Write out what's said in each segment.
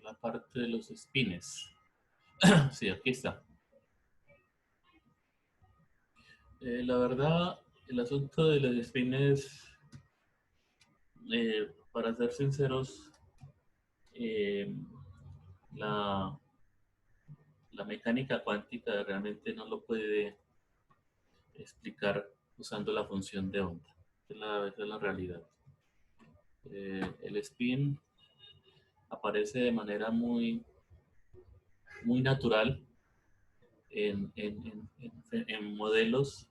la parte de los spines. Sí, aquí está. La verdad, el asunto de los spines, para ser sinceros, eh, la, la mecánica cuántica realmente no lo puede explicar usando la función de onda. Esa es la realidad. El spin aparece de manera muy natural en modelos,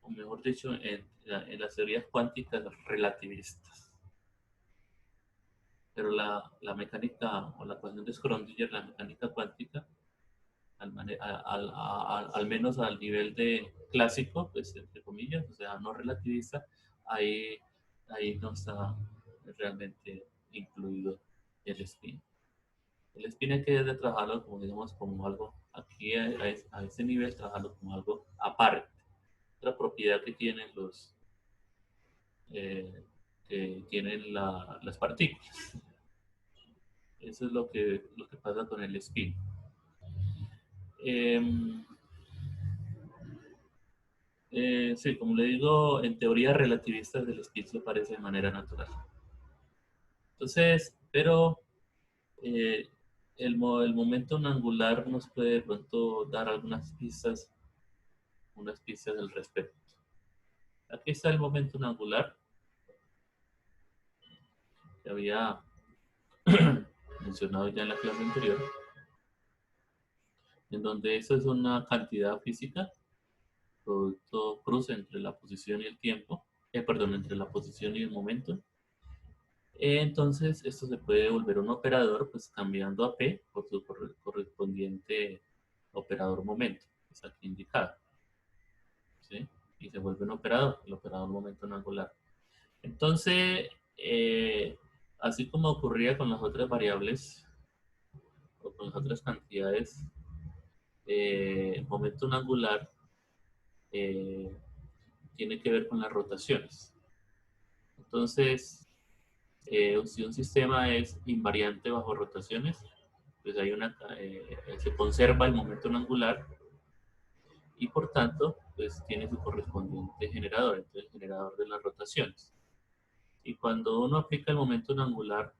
o mejor dicho, en las teorías cuánticas relativistas. Pero la mecánica o la ecuación de Schrödinger, la mecánica cuántica, al menos al nivel de clásico, pues entre comillas, o sea, no relativista, ahí, ahí no está realmente incluido el spin. El spin hay que trabajarlo como, digamos, como algo, aquí a ese nivel, trabajarlo como algo aparte. Otra propiedad eh, que tienen las partículas. Eso es lo que pasa con el spin. Eh, sí, como le digo, en teorías relativistas del spin se aparece de manera natural. Entonces, pero eh, el momento angular nos puede de pronto dar unas pistas al respecto. Aquí está el momento angular que había mencionado ya en la clase anterior, en donde eso es una cantidad física, producto cruce entre la posición y el tiempo, perdón, entre la posición y el momento. Entonces, esto se puede volver un operador, pues cambiando a P por su correspondiente operador momento, que es aquí indicado, ¿sí? Y se vuelve un operador, el operador momento no angular. Entonces, así como ocurría con las otras variables o con las otras cantidades, el momento no angular eh, tiene que ver con las rotaciones. Entonces, si un sistema es invariante bajo rotaciones, pues se conserva el momento no angular y por tanto, pues tiene su correspondiente generador, entonces el generador de las rotaciones. Y cuando uno aplica el momento no angular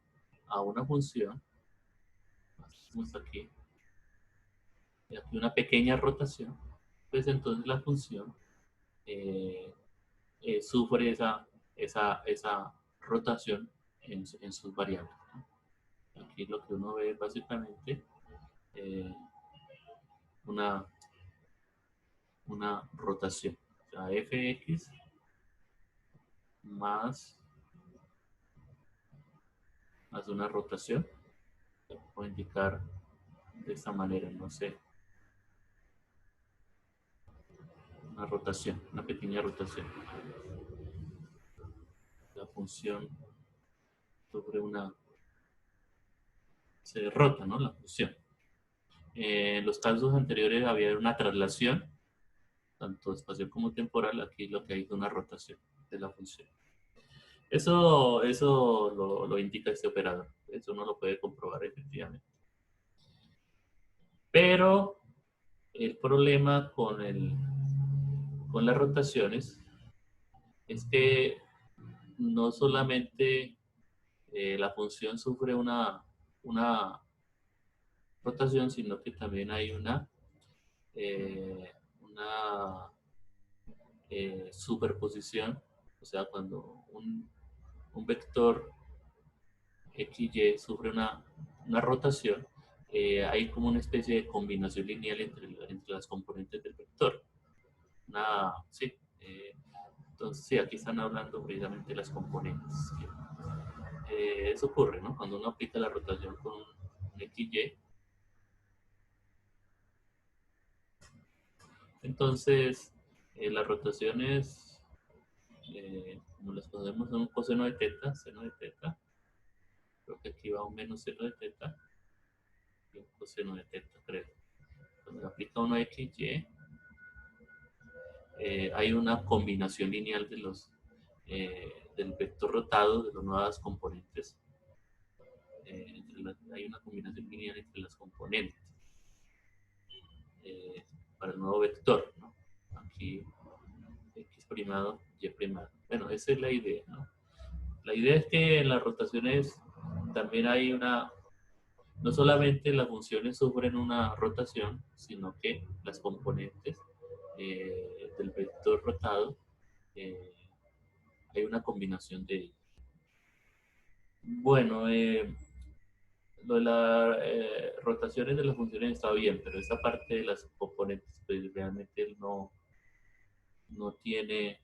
a una función, hacemos aquí una pequeña rotación, pues entonces la función eh, sufre esa rotación en sus variables, ¿no? Aquí lo que uno ve es básicamente eh, una, una rotación. O sea, fx más una rotación. Se puede indicar de esta manera, no sé, una rotación, una pequeña rotación. La función sobre se rota, ¿no? La función. En los casos anteriores había una traslación, tanto espacial como temporal. Aquí lo que hay es una rotación de la función. Eso lo indica este operador. Eso no lo puede comprobar efectivamente. Pero el problema con las rotaciones es que no solamente la función sufre una rotación, sino que también hay una superposición, o sea, cuando un vector XY sufre una rotación, hay como una especie de combinación lineal entre las componentes del vector. Sí, entonces sí, aquí están hablando precisamente de las componentes. Eso ocurre, ¿no? Cuando uno aplica la rotación con un XY, entonces las rotaciones, como las conocemos, son un coseno de teta, seno de teta, creo que aquí va un menos seno de teta y un coseno de teta, creo. Cuando se aplica uno XY, hay una combinación lineal del vector rotado de las nuevas componentes. hay una combinación lineal entre las componentes para el nuevo vector, ¿no? Aquí x primado, y primado. Bueno, esa es la idea, ¿no? La idea es que en las rotaciones también hay no solamente las funciones sufren una rotación, sino que las componentes del vector rotado eh, hay una combinación de ellos. Bueno, lo de las rotaciones de las funciones está bien, pero esa parte de las componentes, pues realmente no tiene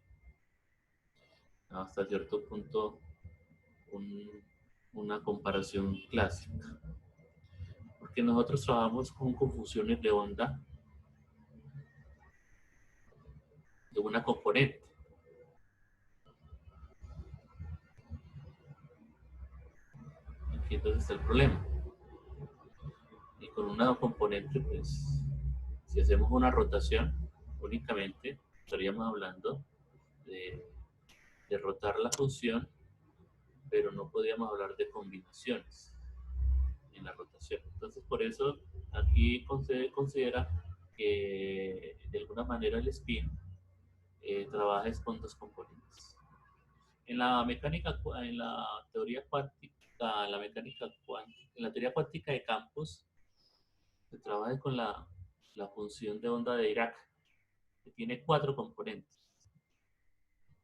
hasta cierto punto un, una comparación clásica. Porque nosotros trabajamos con confusiones de onda de una componente. Aquí entonces está el problema. Y con una componente, pues, si hacemos una rotación, únicamente estaríamos hablando de, de rotar la función, pero no podríamos hablar de combinaciones en la rotación. Entonces, por eso aquí se considera que de alguna manera el spin trabaja con dos componentes. En la mecánica, en la teoría cuántica, la mecánica cuántica, en la teoría cuántica de campos, se trabaja con la función de onda de Dirac, que tiene 4 componentes.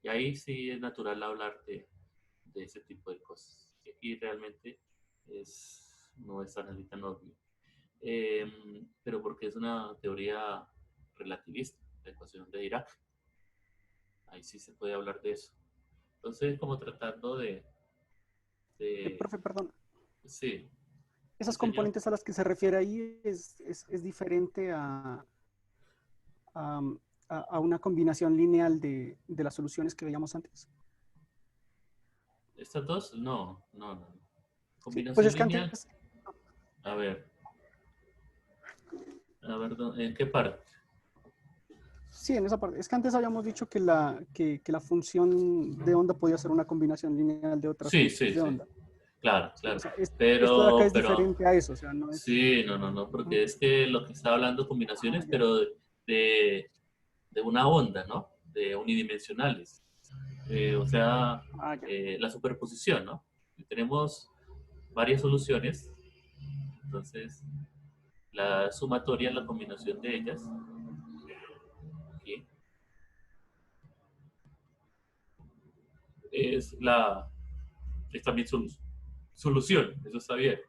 Y ahí sí es natural hablar de ese tipo de cosas. Y aquí realmente no es tan obvio. Pero porque es una teoría relativista, la ecuación de Dirac. Ahí sí se puede hablar de eso. Entonces, como tratando de Profe, perdón. sí, sí, Esas señor. componentes a las que se refiere ahí es diferente a, a una combinación lineal de las soluciones que veíamos antes. Estas dos, no. Sí, pues Combinación es que lineal, antes, a ver, ¿en qué parte? sí, en esa parte, es que antes habíamos dicho que la función de onda podía ser una combinación lineal de otras Sí, funciones sí, de sí, onda. claro, Sí, o claro. sea, esto de acá es Pero, diferente a eso, o sea, no es... sí, no, porque es que lo que está hablando Ah, combinaciones, ya. pero de, de una onda, ¿no? De unidimensionales. O sea, Ah, ya. la superposición, ¿no? Tenemos varias soluciones, entonces la sumatoria, la combinación de ellas, aquí, es es también solución, eso está bien,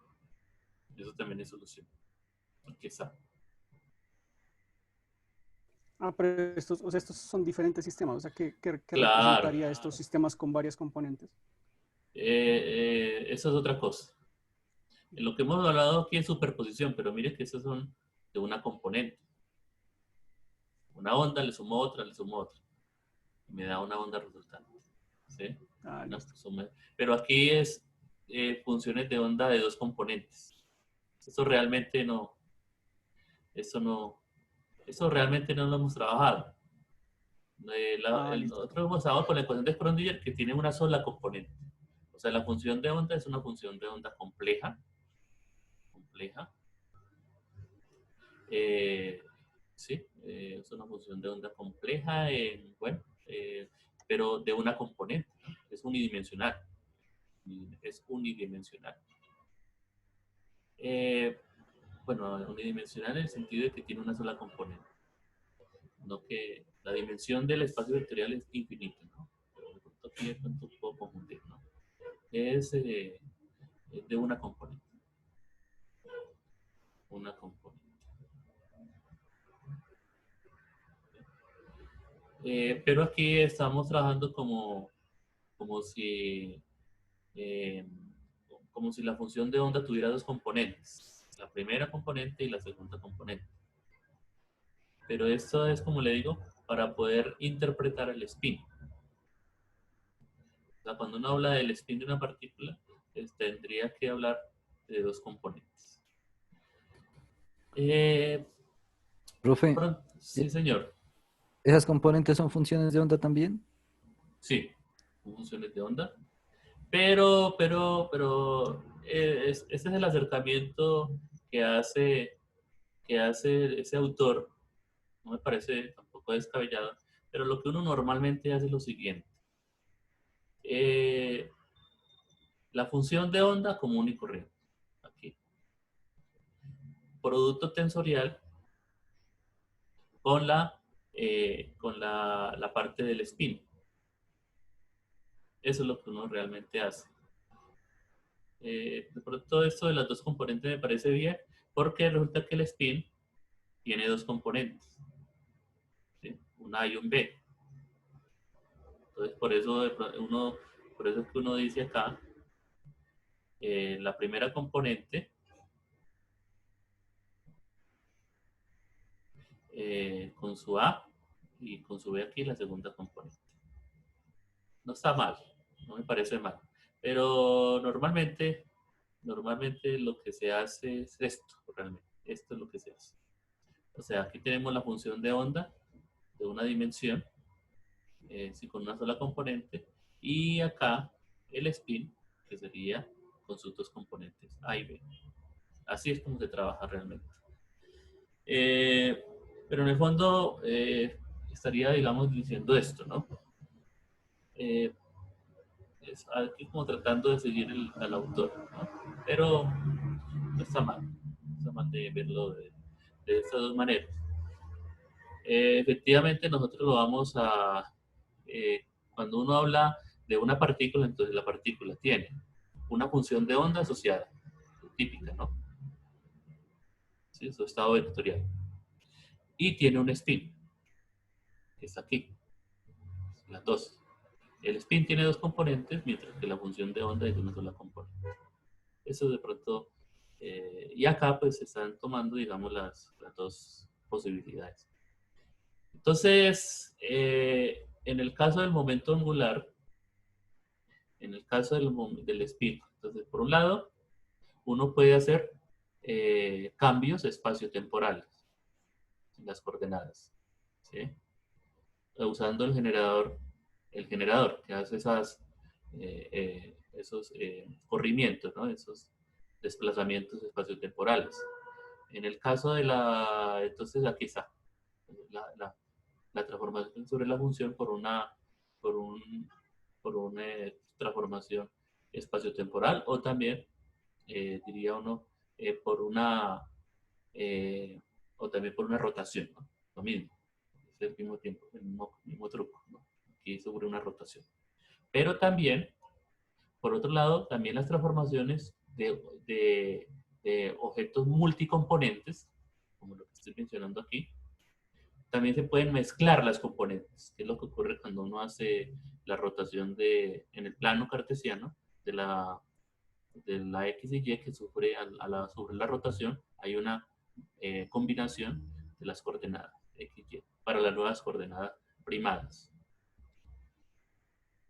eso también es solución, aquí está. Ah, pero estos, o sea, estos son diferentes sistemas, o sea, ¿qué Claro, representaría estos sistemas con varias componentes? eso es otra cosa. En lo que hemos hablado aquí es superposición, pero mire que esas son de una componente. Una onda, le sumo otra, y me da una onda resultante. ¿Sí? Ah, Una listo. suma. Pero aquí es funciones de onda de dos componentes. Eso realmente eso no, eso realmente no lo hemos trabajado. Ah, listo. Nosotros hemos trabajado con la ecuación de Schrödinger que tiene una sola componente. O sea, la función de onda es una función de onda compleja. Eh, sí, es una función de onda compleja, bueno, pero de una componente, ¿no? Es unidimensional. Es unidimensional. Eh, bueno, unidimensional en el sentido de que tiene una sola componente, no que la dimensión del espacio vectorial es infinita, ¿no? Pero de pronto aquí de pronto puedo confundir, ¿no? Es de una componente. Pero aquí estamos trabajando como si, eh, como si la función de onda tuviera dos componentes, la primera componente y la segunda componente. Pero esto es, como le digo, para poder interpretar el spin. O sea, cuando uno habla del spin de una partícula, tendría que hablar de dos componentes. Eh, Profe, sí, señor. ¿esas componentes son funciones de onda también? Sí, funciones de onda. Pero este es el acercamiento que hace ese autor. No me parece tampoco descabellado, pero lo que uno normalmente hace es lo siguiente. La función de onda común y corriente. Aquí. Producto tensorial con la parte del spin. Eso es lo que uno realmente hace. De pronto esto de las dos componentes me parece bien, porque resulta que el spin tiene dos componentes, ¿sí? Un A y un B. Entonces por eso es que uno dice acá, la primera componente con su A y con su B aquí la segunda componente. No está mal, no me parece mal. Pero normalmente lo que se hace es esto, realmente. Esto es lo que se hace. O sea, aquí tenemos la función de onda de una dimensión, sí, con una sola componente, y acá el spin, que sería con sus dos componentes, A y B. Así es como se trabaja realmente. Pero en el fondo estaría, digamos, diciendo esto, ¿no? Es aquí como tratando de seguir al autor, ¿no? Pero no está mal. No está mal de verlo de estas dos maneras. Efectivamente, nosotros lo vamos cuando uno habla de una partícula, entonces la partícula tiene una función de onda asociada, típica, ¿no? Sí, su estado vectorial. Y tiene un spin, que está aquí, las dos. El spin tiene dos componentes, mientras que la función de onda es de una sola componente. Eso de pronto, y acá pues se están tomando, digamos, las dos posibilidades. Entonces, en el caso del momento angular, en el caso del spin, entonces, por un lado, uno puede hacer cambios espaciotemporales en las coordenadas, ¿sí? Usando el generador que hace esos corrimientos, ¿no? Esos desplazamientos espaciotemporales. En el caso entonces aquí está la transformación sobre la función por un, por una transformación espaciotemporal, o también, diría uno, por una, o también por una rotación, ¿no? Lo mismo, es el mismo tiempo, el mismo truco, ¿no? Aquí sobre una rotación. Pero también, por otro lado, también las transformaciones de objetos multicomponentes, como lo que estoy mencionando aquí, también se pueden mezclar las componentes, que es lo que ocurre cuando uno hace la rotación en el plano cartesiano de la X y Y, que sobre la rotación hay una combinación de las coordenadas X y Y para las nuevas coordenadas primadas.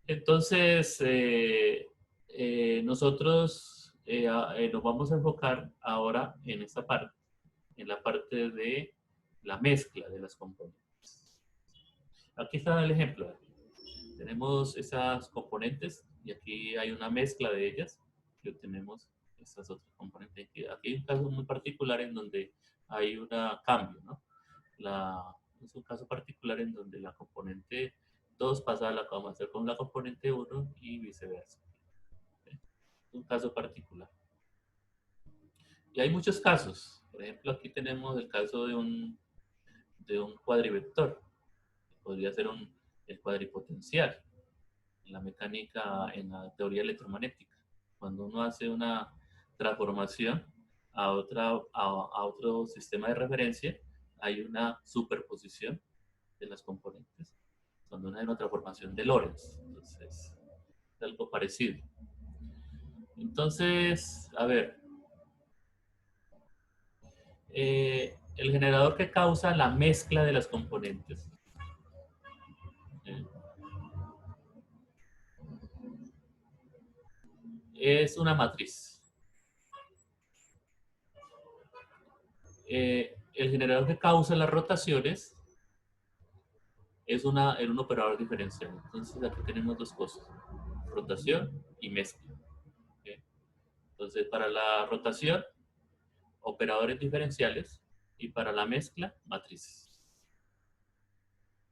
Entonces, nosotros nos vamos a enfocar ahora en esta parte, en la parte de la mezcla de las componentes. Aquí está el ejemplo. Tenemos esas componentes y aquí hay una mezcla de ellas y obtenemos estas otras componentes. Aquí hay un caso muy particular en donde hay un cambio, ¿no? Es un caso particular en donde la componente 2 pasa a la vamos a hacer con la componente 1 y viceversa. ¿Sí? Es un caso particular. Y hay muchos casos. Por ejemplo, aquí tenemos el caso de un cuadrivector. Podría ser el cuadripotencial en la mecánica, en la teoría electromagnética. Cuando uno hace una transformación a otro sistema de referencia, hay una superposición de las componentes. Cuando uno hace una transformación de Lorentz, entonces es algo parecido. Entonces, a ver, el generador que causa la mezcla de las componentes. Es una matriz. El generador que causa las rotaciones es un operador diferencial. Entonces aquí tenemos dos cosas, rotación y mezcla. ¿Okay? Entonces, para la rotación, operadores diferenciales, y para la mezcla, matrices.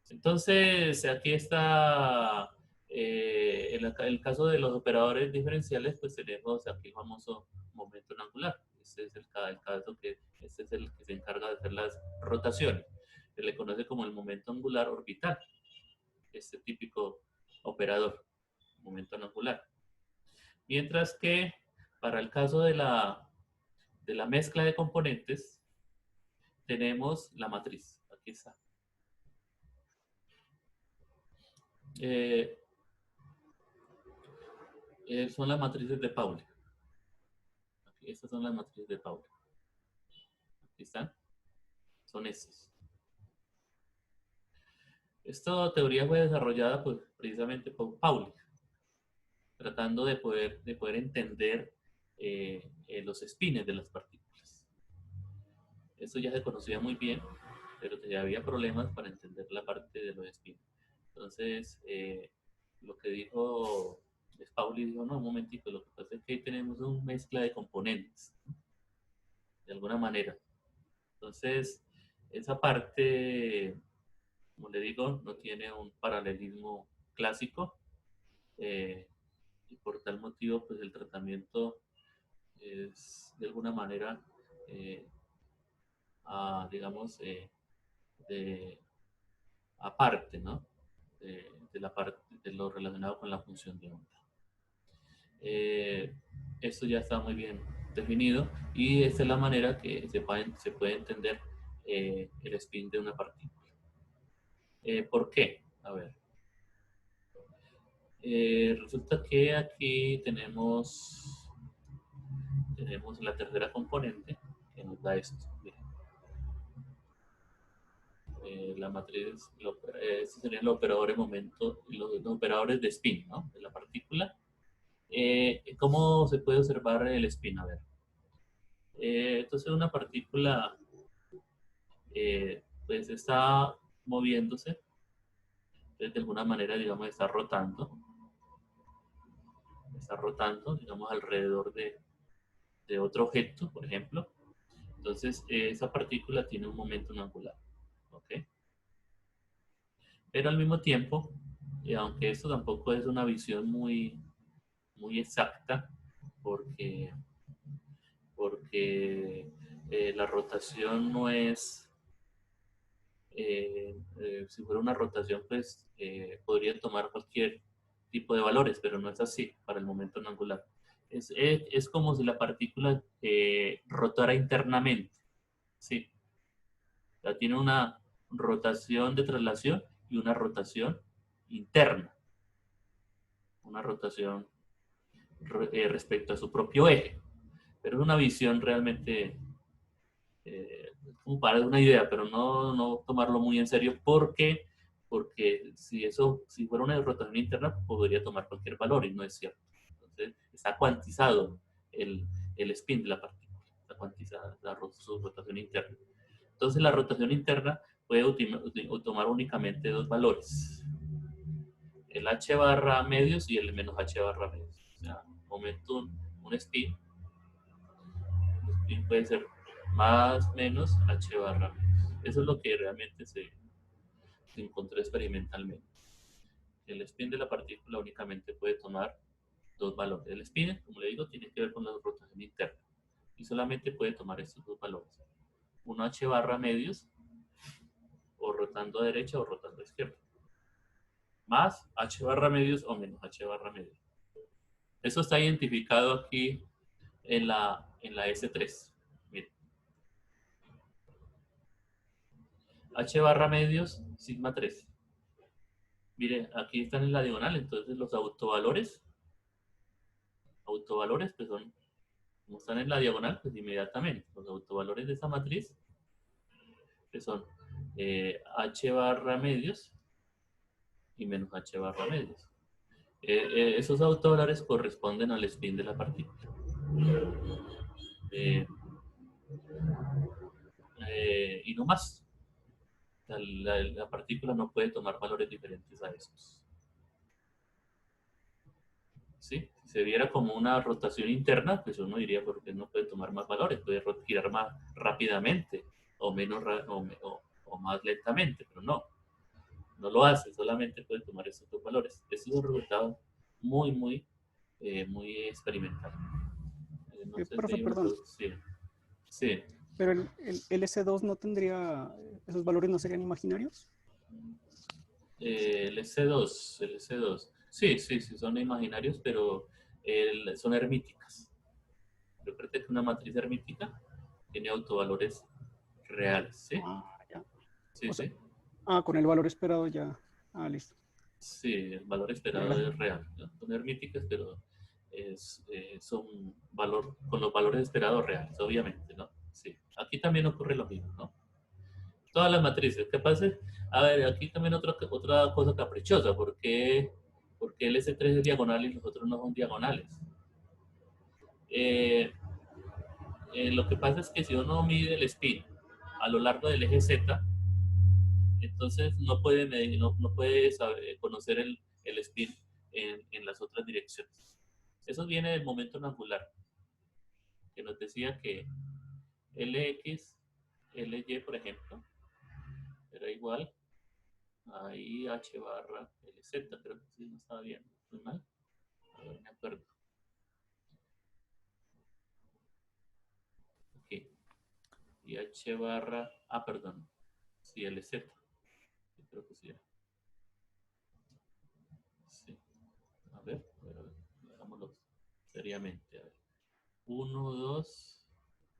Entonces, aquí está el caso de los operadores diferenciales, pues tenemos aquí el famoso momento angular. Este es el caso que este es el que se encarga de hacer las rotaciones. Se le conoce como el momento angular orbital, este típico operador, momento angular. Mientras que para el caso de la mezcla de componentes, tenemos la matriz. Aquí está. Son las matrices de Pauli. Estas son las matrices de Pauli. Aquí están. Son estas. Esta teoría fue desarrollada pues, precisamente por Pauli, tratando de poder entender los espines de las partículas. Esto ya se conocía muy bien, pero ya había problemas para entender la parte de los espines. Entonces, lo que dijo Pauli, dijo, no, un momentito, lo que pasa es que ahí tenemos una mezcla de componentes, de alguna manera. Entonces, esa parte, como le digo, no tiene un paralelismo clásico, y por tal motivo, pues el tratamiento es de alguna manera, digamos, aparte, ¿no? De la parte de lo relacionado con la función de onda. Esto ya está muy bien definido y esta es la manera que se puede entender el spin de una partícula. ¿Por qué? A ver. Resulta que aquí tenemos la tercera componente que nos da esto. La matriz, estos serían los operadores momento, los operadores de spin, ¿no? De la partícula. ¿Cómo se puede observar el spin? A ver. Entonces una partícula pues está moviéndose, entonces de alguna manera, digamos, está rotando, digamos, alrededor de otro objeto, por ejemplo. Entonces, esa partícula tiene un momento angular, ¿ok? Pero al mismo tiempo, aunque esto tampoco es una visión muy, muy exacta, porque la rotación no es, si fuera una rotación, pues podría tomar cualquier tipo de valores, pero no es así para el momento angular. Es como si la partícula rotara internamente, ¿sí? O sea, tiene una rotación de traslación y una rotación interna. Una rotación respecto a su propio eje. Pero es una visión realmente como para dar una idea, pero no tomarlo muy en serio porque si fuera una rotación interna podría tomar cualquier valor y no es cierto. Entonces está cuantizado el spin de la partícula, está cuantizada su rotación interna. Entonces la rotación interna puede tomar únicamente dos valores, el h barra medios y el menos h barra medios. O sea, momento un spin puede ser más menos h barra menos. Eso es lo que realmente se encontró experimentalmente. El spin de la partícula únicamente puede tomar dos valores. El spin, como le digo, tiene que ver con la rotación interna y solamente puede tomar estos dos valores. Uno h barra medios, o rotando a derecha o rotando a izquierda, más h barra medios o menos h barra medios. Eso está identificado aquí en la S3. Miren. H barra medios, sigma 3. Mire, aquí están en la diagonal, entonces los autovalores pues son, como están en la diagonal, pues inmediatamente, los autovalores de esa matriz, que son h barra medios y menos h barra medios. Esos autovalores corresponden al spin de la partícula. Y no más. La partícula no puede tomar valores diferentes a esos. ¿Sí? Si se viera como una rotación interna, pues uno diría, porque no puede tomar más valores, puede girar más rápidamente o menos o más lentamente, pero no, no lo hace, solamente puede tomar esos dos valores. Eso es un resultado muy experimental. No sé si Profe, hay una perdón, pregunta. Sí, sí. pero el S2 no tendría, esos valores no serían imaginarios. El S2, el S2. Sí, sí, sí, son imaginarios, pero son hermíticas. Recuerde que una matriz hermítica tiene autovalores reales, ¿sí? Ah, ya. Sí, O sea, sí. con el valor esperado ya. Ah, listo. Sí, el valor Ya, esperado gracias. es real, ¿no? Son hermíticas, pero son con los valores esperados reales, obviamente, ¿no? Sí. Aquí también ocurre lo mismo, ¿no? Todas las matrices. ¿Qué pasa? A ver, aquí también otra cosa caprichosa. ¿Por qué el S3 es diagonal y los otros no son diagonales? Eh, lo que pasa es que si uno mide el spin a lo largo del eje Z, entonces no puede, no puede conocer el spin en las otras direcciones. Eso viene del momento angular, que nos decía que Lx, Ly, por ejemplo, era igual a IH barra LZ, creo que sí, no estaba bien, muy mal. A ver, me acuerdo. Ok. IH barra, perdón, sí, LZ. Sí, creo que sí. Sí. A ver, hagámoslo seriamente. A ver. 1, 2,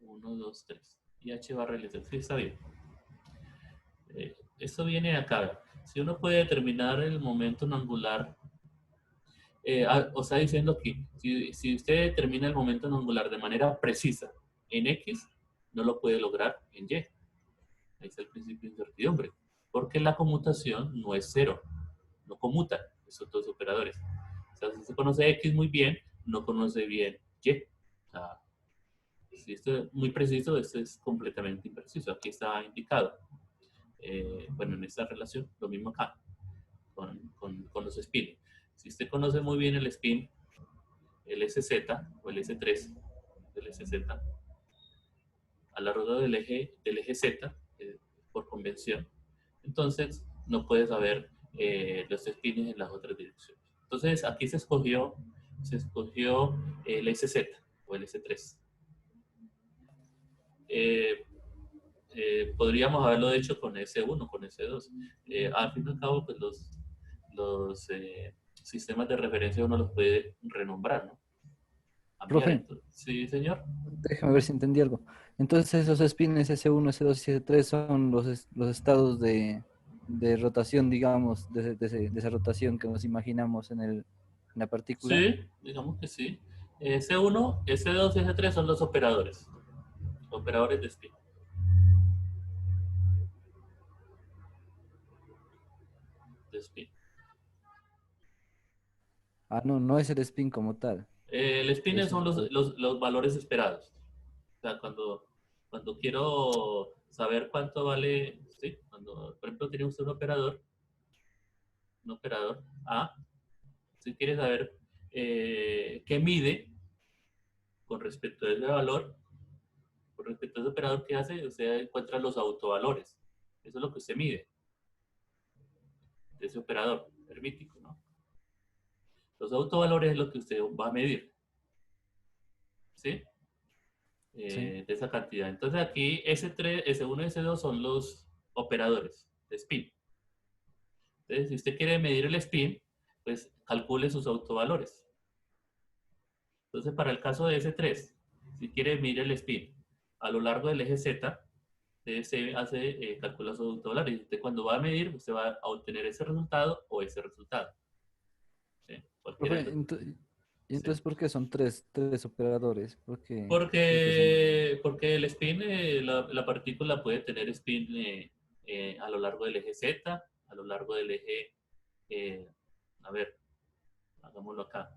1, 2, 3. IH barra LZ, sí, está bien. Eso viene de acá. Si uno puede determinar el momento angular, o sea, diciendo que si usted determina el momento angular de manera precisa en X, no lo puede lograr en Y. Ahí está el principio de incertidumbre. Porque la conmutación no es cero, no conmuta esos dos operadores. O sea, si se conoce X muy bien, no conoce bien Y. O sea, si esto es muy preciso, esto es completamente impreciso. Aquí está indicado. Bueno, en esta relación, lo mismo acá, con los spins. Si usted conoce muy bien el spin, el SZ o el S3 del SZ, a la rueda del eje Z, por convención, entonces no puede saber los spins en las otras direcciones. Entonces aquí se escogió el SZ o el S3. Eh, podríamos haberlo hecho con S1, con S2. Al fin y al cabo, pues los sistemas de referencia uno los puede renombrar, ¿no? Cambiar. Profe, Entonces, sí, señor. déjame ver si entendí algo. Entonces esos spins S1, S2 y S3 son los estados de rotación, digamos, de esa rotación que nos imaginamos en la partícula. Sí, digamos que sí. S1, S2 y S3 son los operadores de spin. De spin. Ah, no, no es el spin como tal. El spin Es son los valores esperados. O sea, cuando quiero saber cuánto vale, ¿sí? Cuando, por ejemplo, tiene usted un operador A, si quiere saber qué mide con respecto a ese valor, con respecto a ese operador que hace, usted encuentra los autovalores. Eso es lo que usted mide de ese operador hermítico, ¿no? Los autovalores es lo que usted va a medir, ¿sí? Sí. De esa cantidad. Entonces aquí S3, S1 y S2 son los operadores de spin. Entonces, si usted quiere medir el spin, pues calcule sus autovalores. Entonces, para el caso de S3, si quiere medir el spin a lo largo del eje Z, se calcula sus autovalores. Y usted cuando va a medir, usted va a obtener ese resultado o ese resultado. ¿Sí? Cualquiera de Profe, los. ¿y ¿Sí? entonces por qué son tres operadores? ¿Por qué son? Porque el spin, la partícula puede tener spin a lo largo del eje Z, a lo largo del eje, eh, a ver, hagámoslo acá.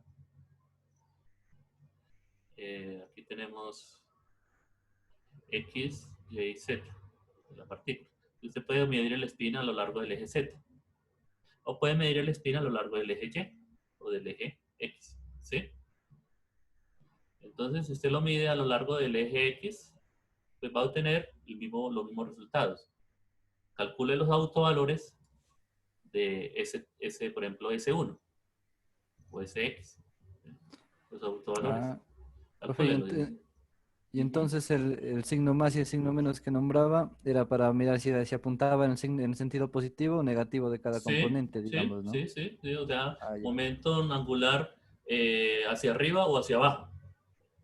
Aquí tenemos X, Y, Z, de la partícula. Usted puede medir el spin a lo largo del eje Z, o puede medir el spin a lo largo del eje Y, o del eje X, ¿sí? Entonces, si usted lo mide a lo largo del eje X, pues va a obtener los mismos resultados. Calcule los autovalores de ese, por ejemplo, S1 o SX. Los autovalores. Ah, profe, Calcúlelos. y entonces el signo más y el signo menos que nombraba era para mirar si apuntaba en el sentido positivo o negativo de cada Sí, componente, sí, digamos, ¿no? sí, sí, sí, o sea, Ah, ya, momento angular hacia arriba o hacia abajo.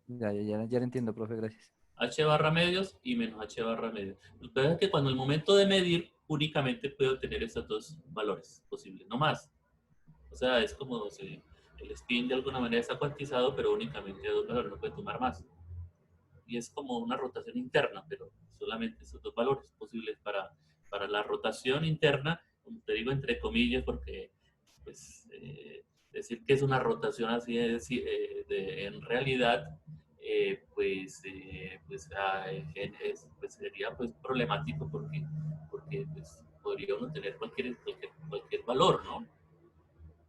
ya lo entiendo, profe, gracias. H barra medios y menos H barra medios. Lo que pasa es que cuando el momento de medir únicamente puedo obtener esos dos valores posibles, no más. O sea, es como si el spin de alguna manera está cuantizado, pero únicamente dos valores, no puede tomar más. Y es como una rotación interna, pero solamente esos dos valores posibles para la rotación interna, como te digo, entre comillas, porque pues, decir que es una rotación así en realidad, pues sería pues, problemático porque pues, podría uno tener cualquier valor, ¿no?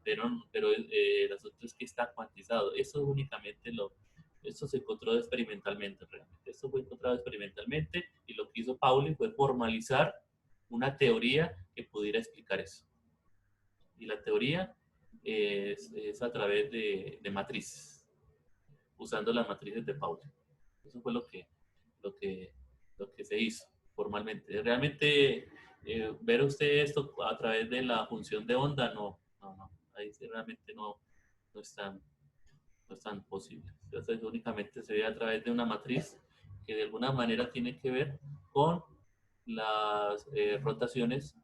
Pero el asunto es que está cuantizado. Eso se encontró experimentalmente realmente. Eso fue encontrado experimentalmente y lo que hizo Pauli fue formalizar una teoría que pudiera explicar eso. Y la teoría es a través de matrices, usando las matrices de Pauli. Eso fue lo que, lo que se hizo formalmente. Realmente, ver usted esto a través de la función de onda, no. Ahí sí realmente no es tan, no es tan posible. Entonces, únicamente se ve a través de una matriz que de alguna manera tiene que ver con las rotaciones,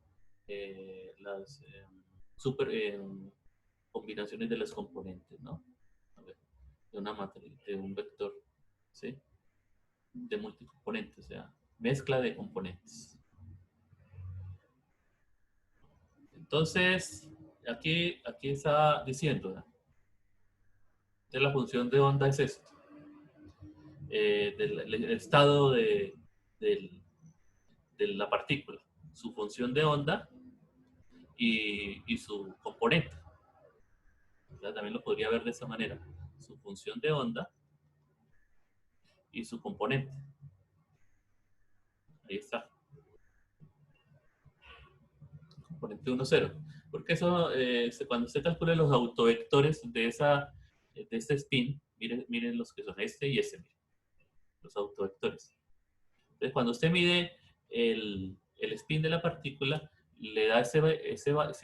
las super combinaciones de los componentes, ¿no? A ver, de una matriz, de un vector, ¿sí? De multicomponentes, o sea, mezcla de componentes. Entonces, aquí está diciendo, ¿no? Que la función de onda es esto, del estado del, de la partícula, su función de onda y su componente. O sea, también lo podría ver de esa manera, su función de onda y su componente. Ahí está. Componente 1, 0. Porque eso, cuando usted calcule los autovectores de este spin, miren los que son este y este, miren, los autovectores. Entonces, cuando usted mide el spin de la partícula, le da si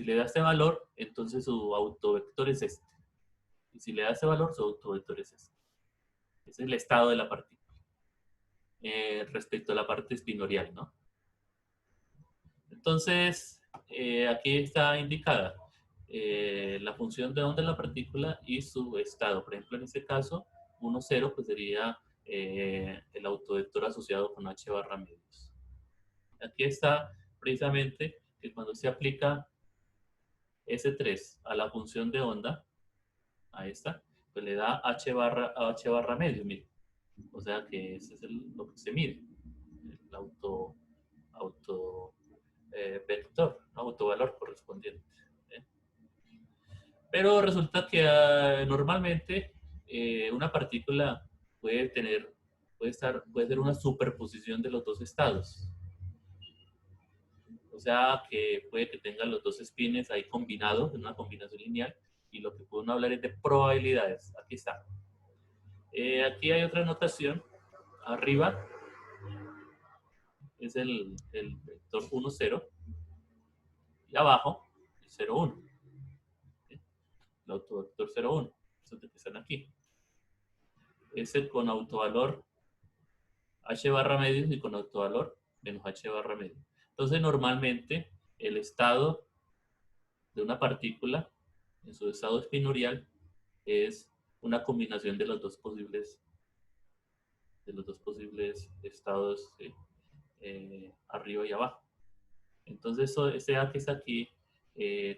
le da este valor, entonces su autovector es este. Y si le da ese valor, su autovector es este. Ese es el estado de la partícula. Respecto a la parte espinorial, ¿no? Entonces, aquí está indicada la función de onda de la partícula y su estado. Por ejemplo, en este caso, 1, 0, pues sería el autovector asociado con h barra medios. Aquí está precisamente que cuando se aplica S3 a la función de onda, ahí está, pues le da h barra medios, mire. O sea que ese es lo que se mide, el auto vector, ¿no? Autovalor correspondiente. ¿Eh? Pero resulta que normalmente una partícula puede ser una superposición de los dos estados. O sea, que puede que tenga los dos spines ahí combinados en una combinación lineal y lo que podemos hablar es de probabilidades. Aquí está. Aquí hay otra notación. Arriba es el vector 1, 0 y abajo el 0, 1. ¿Sí? El autovector 0, 1. Esos que están aquí. Es el con autovalor h barra medios y con autovalor menos h barra medios. Entonces, normalmente, el estado de una partícula en su estado espinorial es una combinación de los dos posibles estados arriba y abajo. Entonces, ese A que está aquí,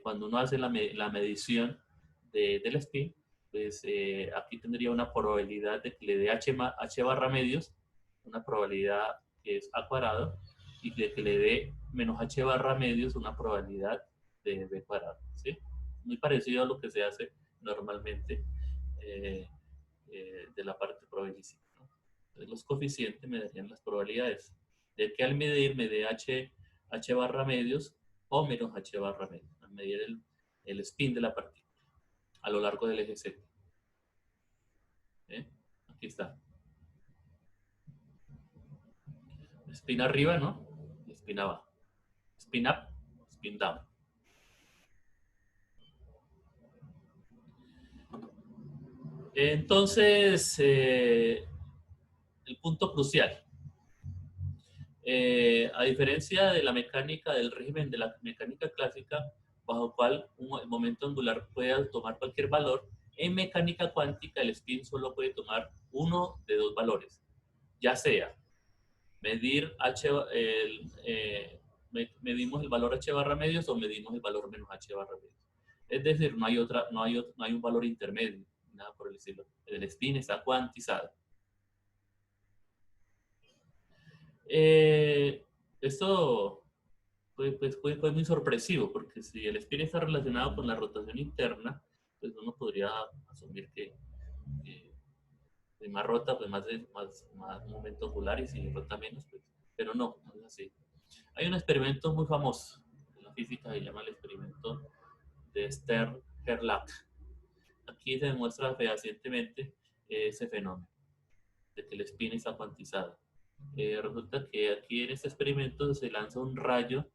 cuando uno hace la medición del spin, pues aquí tendría una probabilidad de que le dé h barra medios, una probabilidad que es a cuadrado, y de que le dé menos h barra medios, una probabilidad de b cuadrado. ¿Sí? Muy parecido a lo que se hace normalmente de la parte probabilística, ¿no? Entonces, los coeficientes me darían las probabilidades de que al medir me dé h barra medios o menos h barra medios, al medir el spin de la partícula a lo largo del eje Z. ¿Eh? Aquí está. Spin arriba, ¿no? Y spin abajo. Spin up, spin down. Entonces, el punto crucial. A diferencia de la mecánica del régimen de la mecánica clásica, bajo el cual el momento angular puede tomar cualquier valor, en mecánica cuántica el spin solo puede tomar uno de dos valores, ya sea medir medimos el valor h barra medios o medimos el valor menos h barra medios. Es decir, no hay un valor intermedio, nada por el estilo. El spin está cuantizado. Esto fue muy sorpresivo, porque si el spin está relacionado con la rotación interna, pues uno podría asumir que si más rota, pues más momento angular, y si rota menos, pues, pero no, no es así. Hay un experimento muy famoso en la física, se llama el experimento de Stern-Gerlach. Aquí se demuestra fehacientemente ese fenómeno, de que el spin está cuantizado. Resulta que aquí en este experimento se lanza un rayo.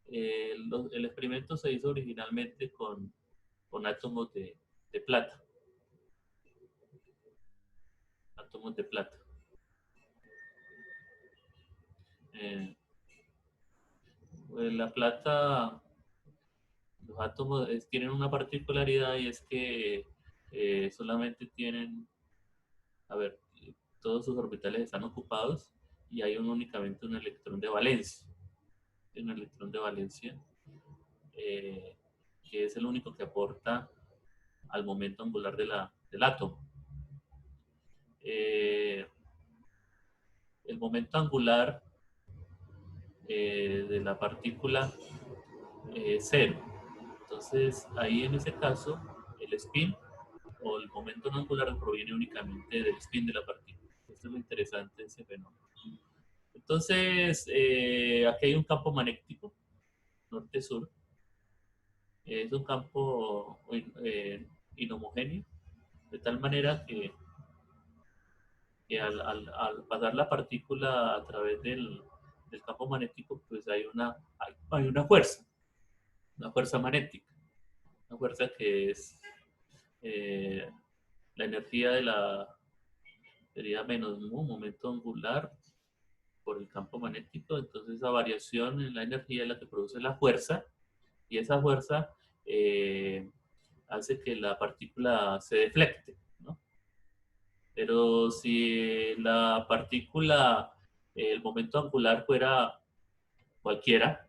El experimento se hizo originalmente con átomos de plata. Átomos de plata. Pues la plata, los átomos tienen una particularidad, y es que solamente tienen, a ver, todos sus orbitales están ocupados y hay únicamente un electrón de valencia. Un electrón de valencia que es el único que aporta al momento angular del átomo. El momento angular de la partícula cero. Entonces, ahí en ese caso, el spin o el momento no angular proviene únicamente del spin de la partícula. Esto es lo interesante de ese fenómeno. Entonces, aquí hay un campo magnético, norte-sur. Es un campo inhomogéneo, de tal manera que al pasar la partícula a través del campo magnético, pues hay una fuerza magnética, una fuerza que es la energía sería menos un momento angular por el campo magnético. Entonces esa variación en la energía es la que produce la fuerza, y esa fuerza hace que la partícula se deflecte, ¿no? Pero si la partícula, el momento angular fuera cualquiera,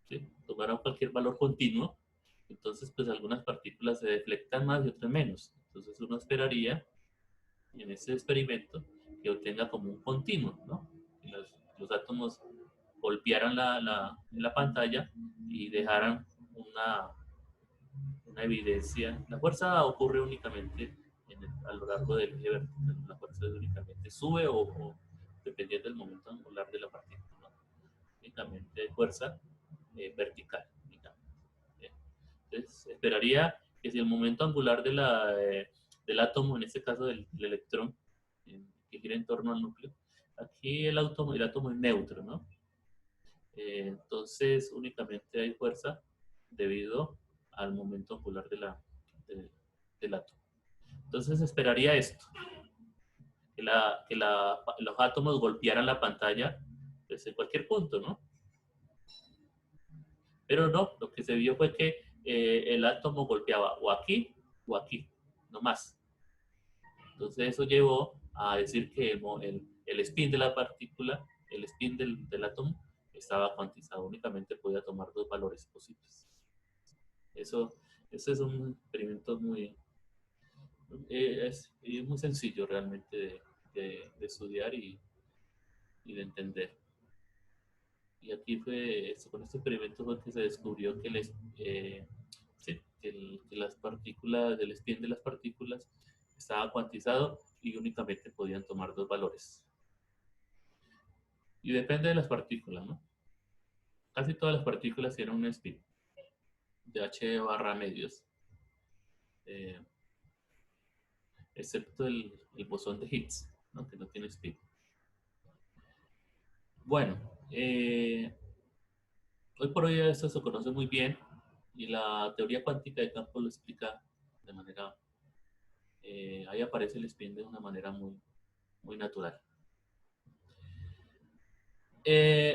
¿sí? Tomara cualquier valor continuo, entonces pues algunas partículas se deflectan más y otras menos. Entonces uno esperaría en este experimento que obtenga como un continuo, ¿no? Que los átomos golpearan la pantalla y dejaran una evidencia. La fuerza ocurre únicamente a lo largo del eje vertical. La fuerza únicamente sube o dependiendo del momento angular de la partícula, ¿no? Únicamente fuerza vertical, digamos. Entonces, esperaría que si el momento angular del átomo, en este caso del electrón, que gira en torno al núcleo, aquí el átomo es neutro, ¿no? Entonces, únicamente hay fuerza debido al momento angular del átomo. Entonces, esperaría esto, que los átomos golpearan la pantalla desde cualquier punto, ¿no? Pero no, lo que se vio fue que el átomo golpeaba o aquí, no más. Entonces eso llevó a decir que el spin de la partícula, el spin del átomo, estaba cuantizado, únicamente podía tomar dos valores posibles. Eso es un experimento es muy sencillo realmente de estudiar y de entender. Y aquí con este experimento fue que se descubrió que las partículas, el spin de las partículas estaba cuantizado y únicamente podían tomar dos valores. Y depende de las partículas, ¿no? Casi todas las partículas tienen un spin de h barra medios, eh, excepto el bosón de Higgs, ¿no? Que no tiene spin. Bueno, hoy por hoy esto se conoce muy bien y la teoría cuántica de campo lo explica de manera, ahí aparece el spin de una manera muy, muy natural.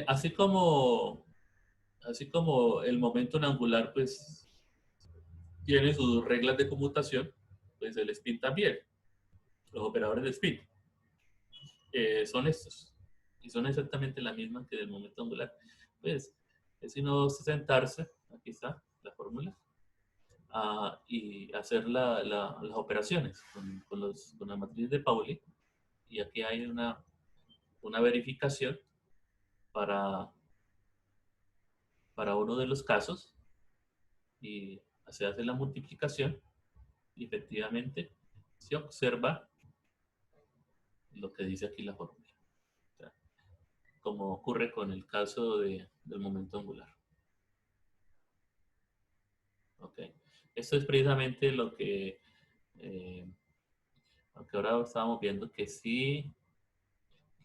Así como el momento angular pues tiene sus reglas de conmutación, pues el spin también. Los operadores de spin son estos y son exactamente la misma que del momento angular. Pues es sino sentarse, aquí está la fórmula, y hacer las operaciones con la matriz de Pauli, y aquí hay una verificación para uno de los casos y se hace la multiplicación y efectivamente se observa lo que dice aquí la fórmula, o sea, como ocurre con el caso del momento angular. Okay. Esto es precisamente lo que ahora estábamos viendo, que si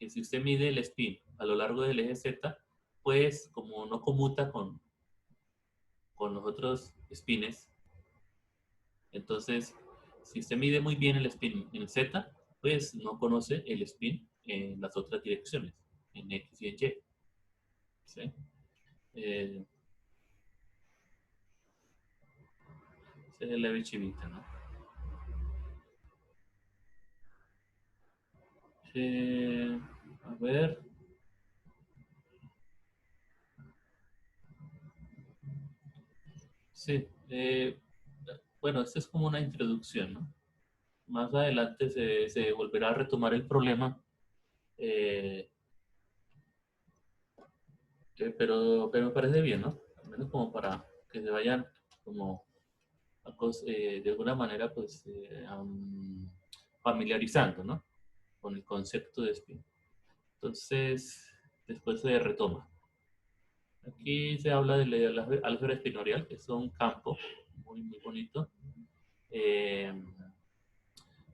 usted mide el spin a lo largo del eje Z, pues como no conmuta con los otros spines, entonces si usted mide muy bien el spin en Z, pues no conoce el spin en las otras direcciones, en X y en Y. ¿Sí? Ese es el leve chivita, ¿no? A ver. Sí. Bueno, esta es como una introducción, ¿no? Más adelante se volverá a retomar el problema, pero me parece bien, ¿no? Al menos como para que se vayan como de alguna manera pues familiarizando, ¿no? Con el concepto de spin. Entonces, después se retoma. Aquí se habla de la álgebra espinorial, que es un campo muy, muy bonito.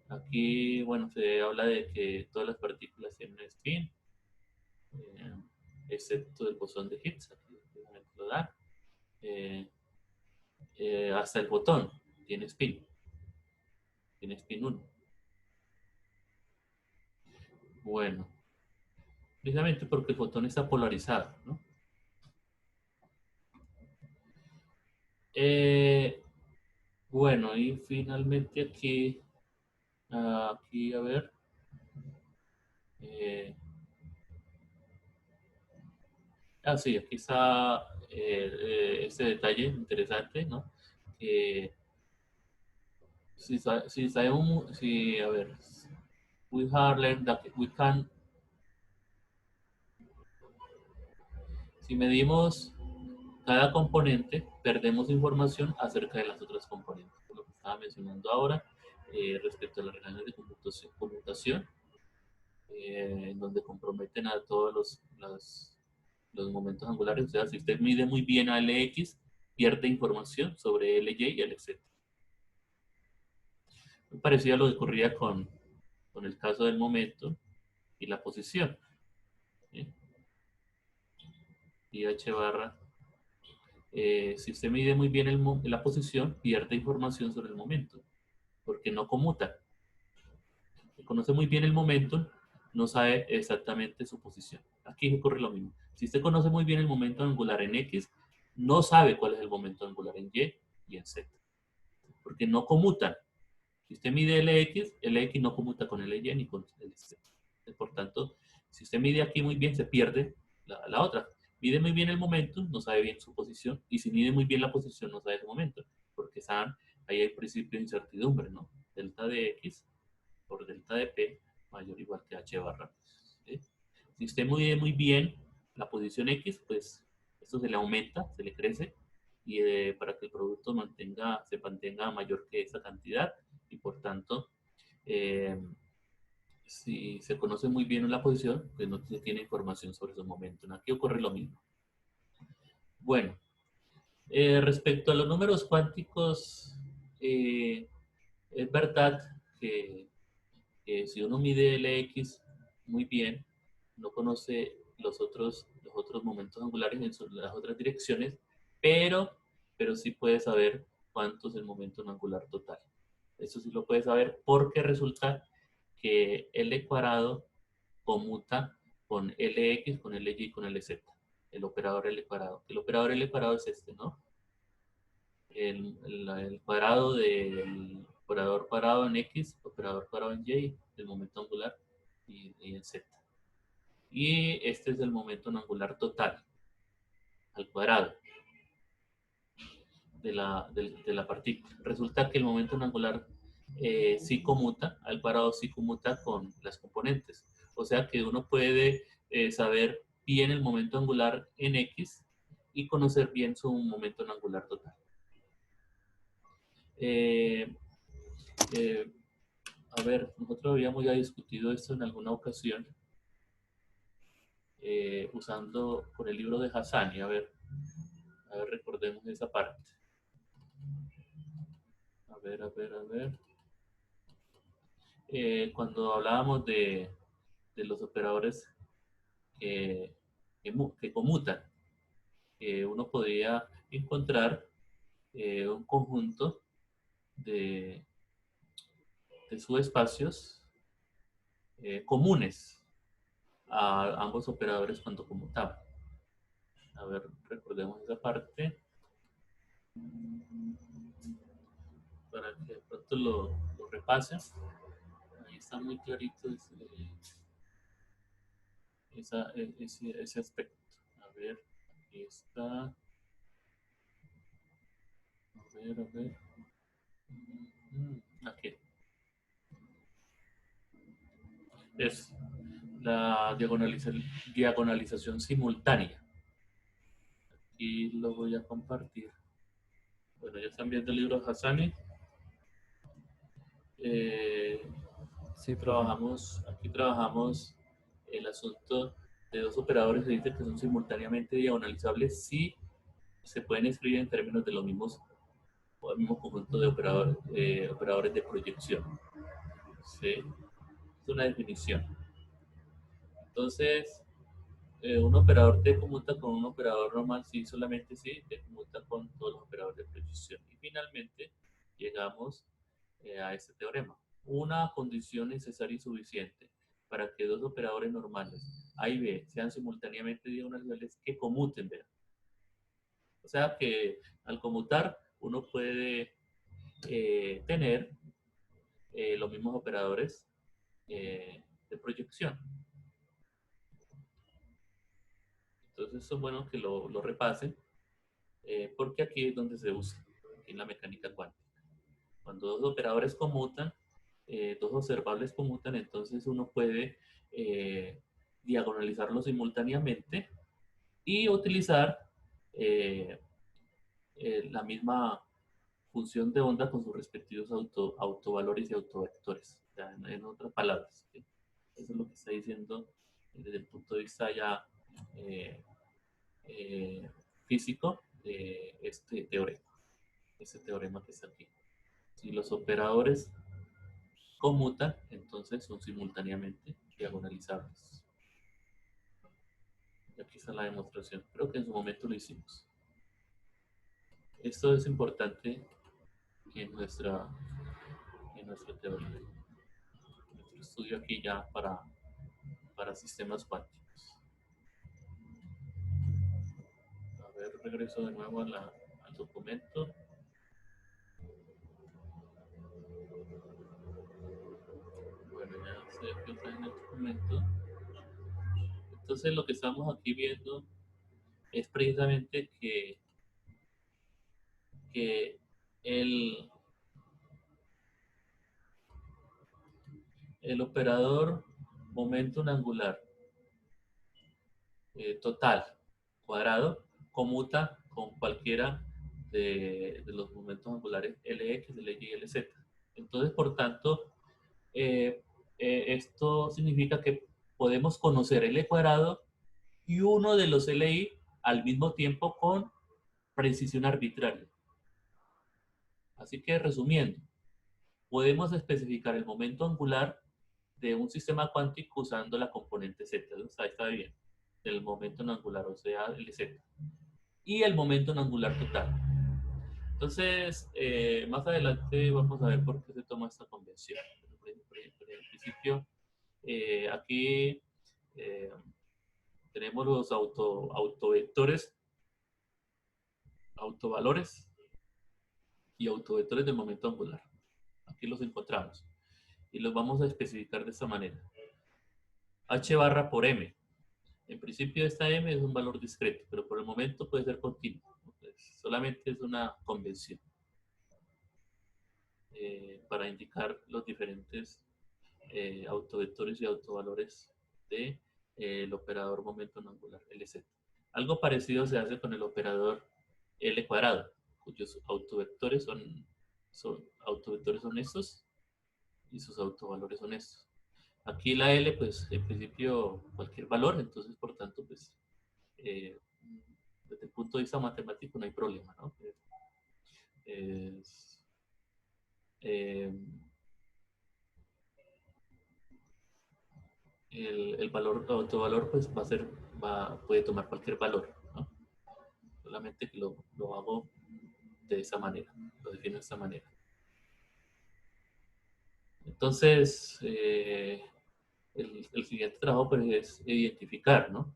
Aquí, bueno, se habla de que todas las partículas tienen un spin, eh, excepto el bosón de Higgs, aquí lo da. Hasta el botón tiene spin 1. Bueno, precisamente porque el fotón está polarizado, ¿no? Bueno, y finalmente aquí, a ver, sí, aquí está este detalle interesante, ¿no? Que si sabemos, a ver, we have learned that we can, si medimos cada componente, perdemos información acerca de las otras componentes. Por lo que estaba mencionando ahora, respecto a las relaciones de conmutación, en donde comprometen a todos los momentos angulares. O sea, si usted mide muy bien a Lx, pierde información sobre Ly y Lz. Muy parecido a lo que ocurría con el caso del momento y la posición. ¿Sí? Y h barra, si usted mide muy bien la posición, pierde información sobre el momento, porque no conmuta. Si conoce muy bien el momento, no sabe exactamente su posición. Aquí ocurre lo mismo. Si usted conoce muy bien el momento angular en X, no sabe cuál es el momento angular en Y y en Z, porque no conmutan. Si usted mide Lx no conmuta con Ly ni con Lz. Por tanto, si usted mide aquí muy bien, se pierde la otra. Mide muy bien el momento, no sabe bien su posición, y si mide muy bien la posición, no sabe el momento, porque saben, ahí hay principio de incertidumbre, ¿no? Delta de X por delta de P mayor o igual que H barra. ¿Sí? Si usted mide muy bien la posición X, pues esto se le aumenta, se le crece, y para que el producto se mantenga mayor que esa cantidad, y por tanto Eh, si se conoce muy bien la posición, pues no se tiene información sobre su momento. Aquí ocurre lo mismo. Bueno, respecto a los números cuánticos, es verdad que si uno mide Lx muy bien, no conoce los otros momentos angulares en las otras direcciones, pero, pero sí puede saber cuánto es el momento angular total. Eso sí lo puede saber porque resulta que L cuadrado conmuta con Lx, con Ly y con Lz. El operador L cuadrado. El operador L cuadrado es este, ¿no? El cuadrado del operador cuadrado en X, operador cuadrado en Y, el momento angular y en Z. Y este es el momento angular total, al cuadrado de la partícula. Resulta que el momento angular sí conmuta, al cuadrado sí conmuta con las componentes. O sea que uno puede saber bien el momento angular en X y conocer bien su momento angular total. Eh, eh, a ver, nosotros habíamos ya discutido esto en alguna ocasión usando con el libro de Hassani. A ver, recordemos esa parte. A ver, a ver, a ver. Cuando hablábamos de los operadores que conmutan, uno podría encontrar un conjunto de, de subespacios comunes a ambos operadores cuando conmutaban. A ver, recordemos esa parte para que de pronto lo repasen. Ahí está muy clarito ese aspecto. A ver, aquí está. A ver, a ver. Aquí. Es la diagonalización simultánea. Aquí lo voy a compartir. Bueno, ya están viendo el libro de Hassani. Sí, profe. Aquí trabajamos el asunto de dos operadores que dicen que son simultáneamente diagonalizables si se pueden escribir en términos de los mismos o el mismo conjunto de operadores de proyección. ¿Sí? Es una definición. Entonces, un operador T conmuta con un operador normal sí, solamente sí, T conmuta con todos los operadores de proyección. Y finalmente, llegamos a este teorema. Una condición necesaria y suficiente para que dos operadores normales, A y B, sean simultáneamente diagonalizables que conmuten, ¿verdad? O sea que al conmutar uno puede tener los mismos operadores de proyección. Entonces eso es bueno que lo repasen, porque aquí es donde se usa, en la mecánica cuántica. Cuando dos operadores conmutan, dos observables conmutan, entonces uno puede diagonalizarlos simultáneamente y utilizar eh, la misma función de onda con sus respectivos autovalores y autovectores. O sea, en otras palabras, ¿sí? Eso es lo que está diciendo desde el punto de vista ya eh, físico de este teorema que está aquí. Si los operadores conmutan, entonces son simultáneamente diagonalizables. Y aquí está la demostración. Creo que en su momento lo hicimos. Esto es importante en nuestra teoría. Nuestro estudio aquí ya para sistemas cuánticos. A ver, regreso de nuevo al documento. Bueno, ya se ve que está en el documento. Entonces lo que estamos aquí viendo es precisamente que el, el operador momento angular total cuadrado conmuta con cualquiera de los momentos angulares Lx, Ly y Lz. Entonces, por tanto, esto significa que podemos conocer L cuadrado y uno de los LI al mismo tiempo con precisión arbitraria. Así que resumiendo, podemos especificar el momento angular de un sistema cuántico usando la componente Z. Ahí está bien. Del momento no angular, o sea, LZ. Y el momento no angular total. Entonces, más adelante vamos a ver por qué se toma esta convención. En principio, aquí tenemos los autovectores, autovalores y autovectores del momento angular. Aquí los encontramos y los vamos a especificar de esta manera. H barra por M. En principio esta M es un valor discreto, pero por el momento puede ser continuo. Solamente es una convención para indicar los diferentes autovectores y autovvalores del operador momento no angular, LZ. Algo parecido se hace con el operador L cuadrado, cuyos autovectores son estos y sus autovalores son estos. Aquí la L, pues en principio cualquier valor, entonces por tanto, pues desde el punto de vista matemático no hay problema, ¿no? Es, eh, el valor, autovalor, pues puede tomar cualquier valor, ¿no? Solamente que lo hago de esa manera, lo defino de esa manera. Entonces, el siguiente trabajo pues, es identificar, ¿no?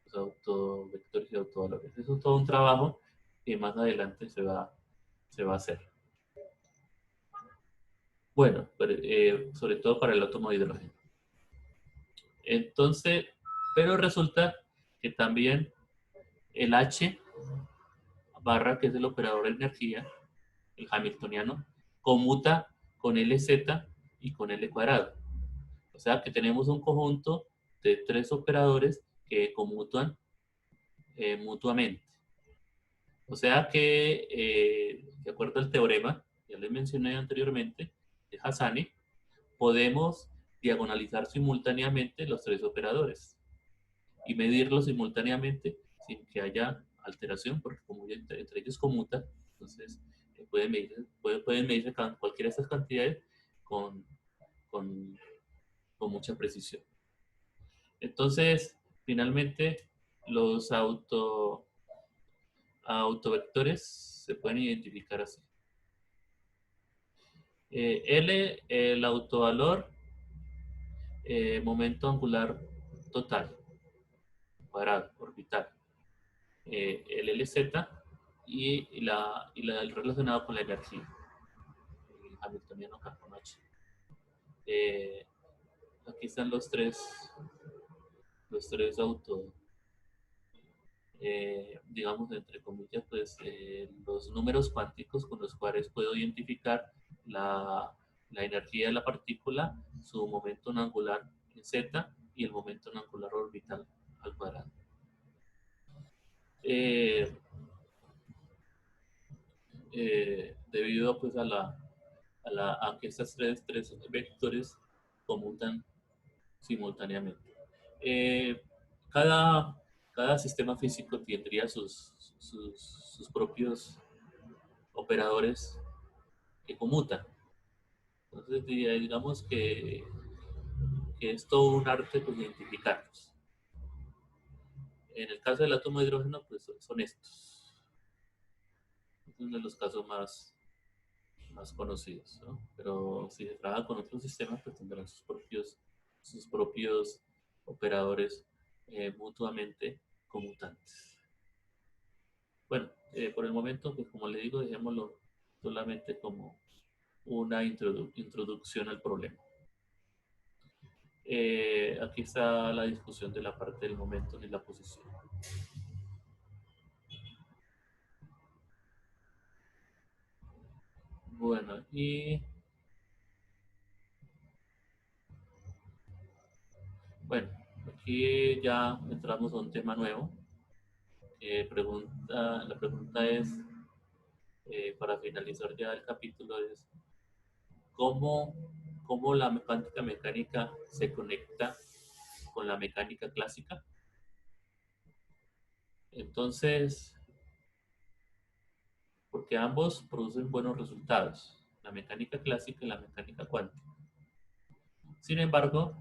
Los autovectores y autovalores. Eso es todo un trabajo que más adelante se va a hacer. Bueno, sobre todo para el átomo de hidrógeno. Entonces, pero resulta que también el H barra, que es el operador de energía, el hamiltoniano, conmuta con LZ y con L cuadrado. O sea que tenemos un conjunto de tres operadores que conmutan mutuamente. O sea que, de acuerdo al teorema, ya les mencioné anteriormente, de Hassani, podemos diagonalizar simultáneamente los tres operadores y medirlos simultáneamente sin que haya alteración, porque como ya entre ellos conmutan, entonces pueden medirse cualquiera de estas cantidades con, con, con mucha precisión. Entonces, finalmente, los autovectores se pueden identificar así. L, el autovalor, momento angular total, cuadrado, orbital. El LZ y el relacionado con la energía, el hamiltoniano con H. Aquí están los tres digamos, entre comillas, pues los números cuánticos con los cuales puedo identificar la energía de la partícula, su momento no angular en Z y el momento no angular orbital al cuadrado. Debido pues a que estas tres vectores conmutan simultáneamente. Cada sistema físico tendría sus propios operadores que conmutan. Entonces, digamos que es todo un arte pues, identificarlos. En el caso del átomo de hidrógeno, pues son estos. Es uno de los casos más conocidos, ¿no? Pero si se trabaja con otros sistemas, pues tendrán sus propios operadores mutuamente conmutantes. Bueno, por el momento, pues como le digo, dejémoslo solamente como una introducción al problema. Aquí está la discusión de la parte del momento y la posición. Bueno, bueno, aquí ya entramos a un tema nuevo. La pregunta es, para finalizar ya el capítulo, es ¿cómo cómo la cuántica mecánica se conecta con la mecánica clásica. Entonces, porque ambos producen buenos resultados, la mecánica clásica y la mecánica cuántica. Sin embargo,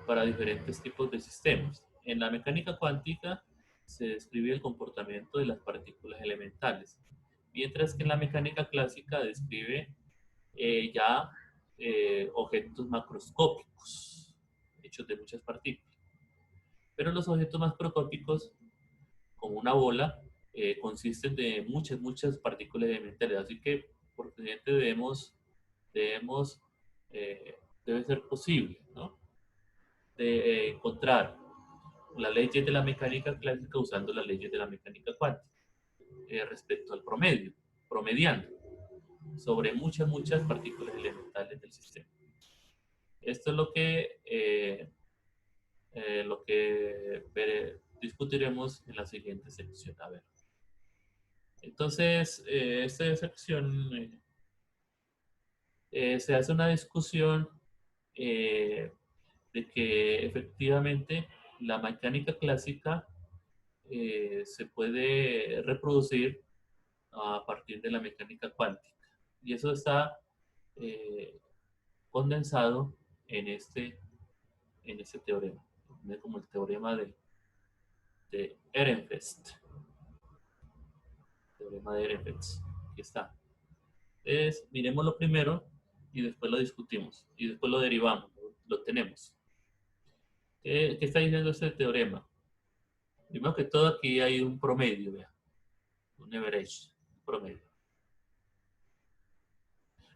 para diferentes tipos de sistemas. En la mecánica cuántica se describe el comportamiento de las partículas elementales, mientras que en la mecánica clásica describe objetos macroscópicos, hechos de muchas partículas. Pero los objetos macroscópicos, como una bola, consisten de muchas partículas elementales, así que por consiguiente debe ser posible, ¿no?, de encontrar las leyes de la mecánica clásica usando las leyes de la mecánica cuántica respecto al promediando sobre muchas partículas elementales del sistema. Esto es lo que discutiremos en la siguiente sección. A ver. Entonces, esta sección se hace una discusión de que efectivamente la mecánica clásica se puede reproducir a partir de la mecánica cuántica. Y eso está condensado en este teorema, como el teorema de Ehrenfest. Teorema de Ehrenfest. Aquí está. Entonces, miremoslo primero y después lo discutimos. Y después lo derivamos, lo tenemos. ¿Qué está diciendo este teorema? Primero que todo, aquí hay un promedio, vea. Un average, un promedio.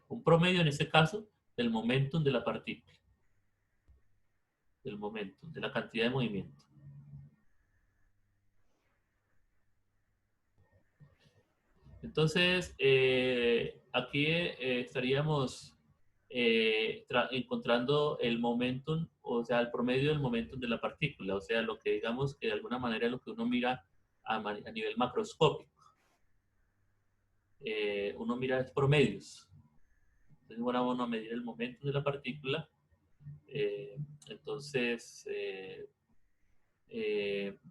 Un promedio en este caso del momentum de la partícula. Del momentum, de la cantidad de movimiento. Entonces, aquí estaríamos encontrando el momentum, o sea, el promedio del momentum de la partícula, o sea, lo que digamos que de alguna manera lo que uno mira a nivel macroscópico. Uno mira es promedios. Entonces, bueno, vamos a medir el momentum de la partícula. Entonces,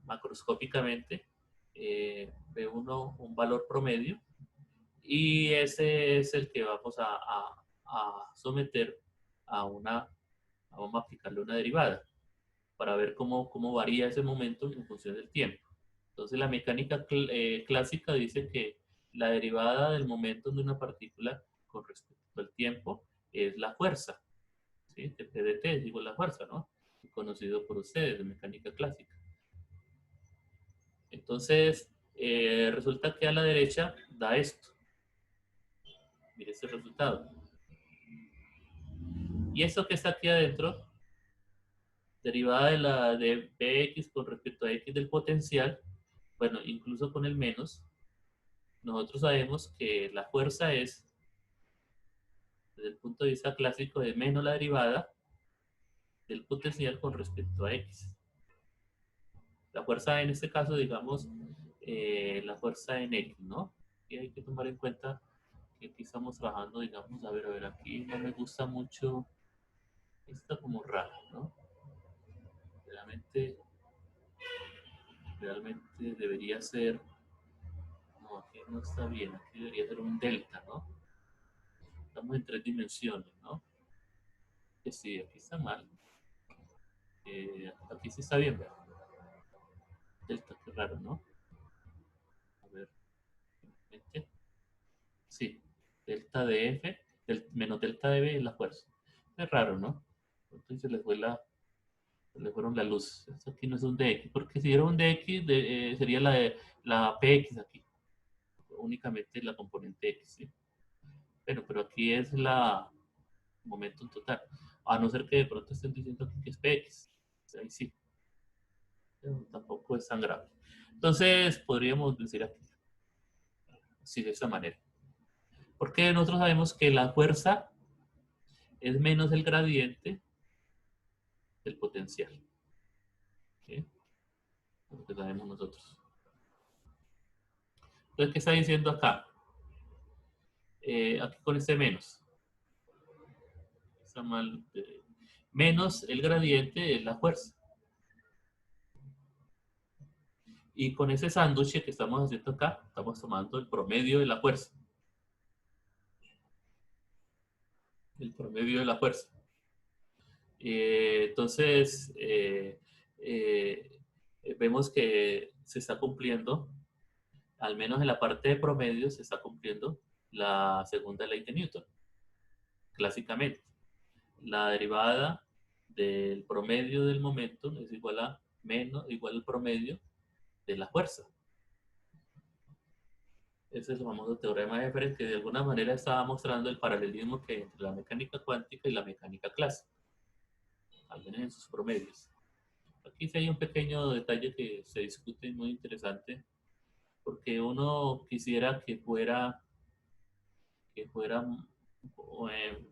macroscópicamente, ve uno un valor promedio y ese es el que vamos a someter vamos a aplicarle una derivada para ver cómo varía ese momento en función del tiempo. Entonces la mecánica clásica dice que la derivada del momento de una partícula con respecto al tiempo es la fuerza, ¿sí? De P de T, digo la fuerza, ¿no? Conocido por ustedes de mecánica clásica. Entonces, resulta que a la derecha da esto. Mire este resultado. Y esto que está aquí adentro, derivada de Px con respecto a x del potencial, bueno, incluso con el menos, nosotros sabemos que la fuerza es, desde el punto de vista clásico, es menos la derivada del potencial con respecto a x. La fuerza en este caso, digamos, la fuerza en x, ¿no? Y hay que tomar en cuenta que aquí estamos trabajando, digamos, a ver, aquí no me gusta mucho, está como raro, ¿no? Realmente debería ser, no, aquí no está bien, aquí debería ser un delta, ¿no? Estamos en 3 dimensiones, ¿no? Que sí, aquí está mal. Aquí sí está bien, ¿verdad? Delta, qué raro, ¿no? A ver, sí, delta de F, menos delta de B es la fuerza. Es raro, ¿no? Entonces se les fueron la luz. Esto aquí no es un dx, porque si era un dx, sería la px aquí. Únicamente la componente x, ¿sí? Pero aquí es la momentum total. A no ser que de pronto estén diciendo aquí que es px. Ahí sí. Pero tampoco es tan grave. Entonces, podríamos decir aquí, así de esta manera. Porque nosotros sabemos que la fuerza es menos el gradiente del potencial. ¿Sí? Lo que sabemos nosotros. Entonces, ¿qué está diciendo acá? Aquí con este menos. está mal. Menos el gradiente es la fuerza. Y con ese sándwich que estamos haciendo acá, estamos tomando el promedio de la fuerza. El promedio de la fuerza. Entonces, vemos que se está cumpliendo, al menos en la parte de promedio, se está cumpliendo la segunda ley de Newton, clásicamente. La derivada del promedio del momento es igual a igual al promedio de la fuerza. Ese es el famoso teorema de Everett, que de alguna manera estaba mostrando el paralelismo que hay entre la mecánica cuántica y la mecánica clásica, al menos en sus promedios. Aquí sí hay un pequeño detalle que se discute muy interesante, porque uno quisiera que fuera de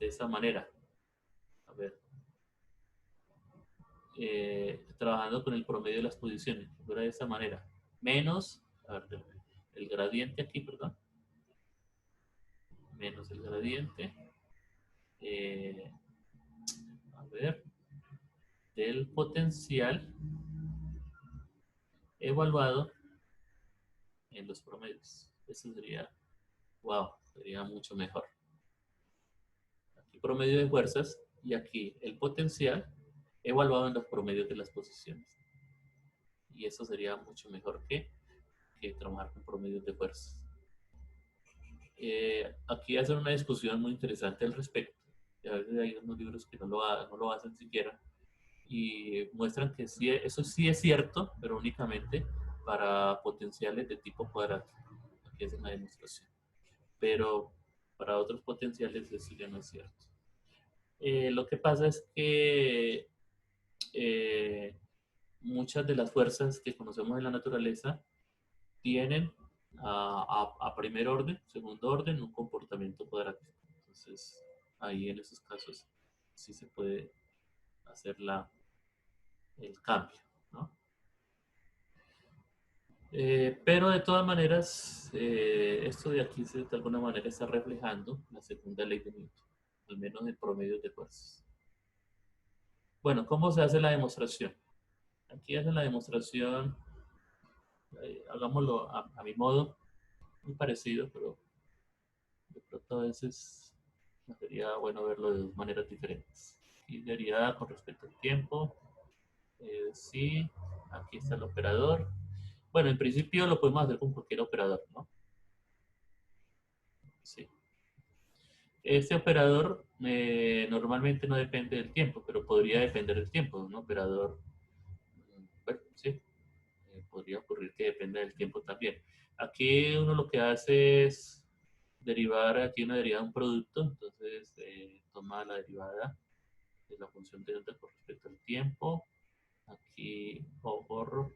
esa manera. A ver, trabajando con el promedio de las posiciones, que fuera de esa manera. Menos, a ver, el gradiente aquí, perdón. Menos el gradiente. A ver, del potencial evaluado en los promedios. Eso sería, wow, sería mucho mejor. Aquí promedio de fuerzas y aquí el potencial evaluado en los promedios de las posiciones. Y eso sería mucho mejor que trabajar con promedios de fuerzas. Aquí hacen una discusión muy interesante al respecto. Y a veces hay unos libros que no lo hacen siquiera. Y muestran que sí, eso sí es cierto, pero únicamente para potenciales de tipo cuadrático. Aquí hacen la demostración. Pero para otros potenciales eso ya no es cierto. Lo que pasa es que muchas de las fuerzas que conocemos en la naturaleza tienen a primer orden, segundo orden, un comportamiento cuadrático. Entonces, ahí en esos casos sí se puede hacer el cambio, ¿no? Pero de todas maneras, esto de aquí de alguna manera está reflejando la segunda ley de Newton, al menos en promedios de fuerzas. Bueno, ¿cómo se hace la demostración? Aquí hacen la demostración, hagámoslo a mi modo, muy parecido, pero de pronto a veces sería bueno verlo de dos maneras diferentes. Aquí derivada con respecto al tiempo, sí, aquí está el operador. Bueno, en principio lo podemos hacer con cualquier operador, ¿no? Sí. Este operador normalmente no depende del tiempo, pero podría depender del tiempo. Un operador, bueno, sí, podría ocurrir que dependa del tiempo también. Aquí uno lo que hace es derivar, aquí una derivada de un producto, entonces toma la derivada de la función de onda con respecto al tiempo. Aquí borro,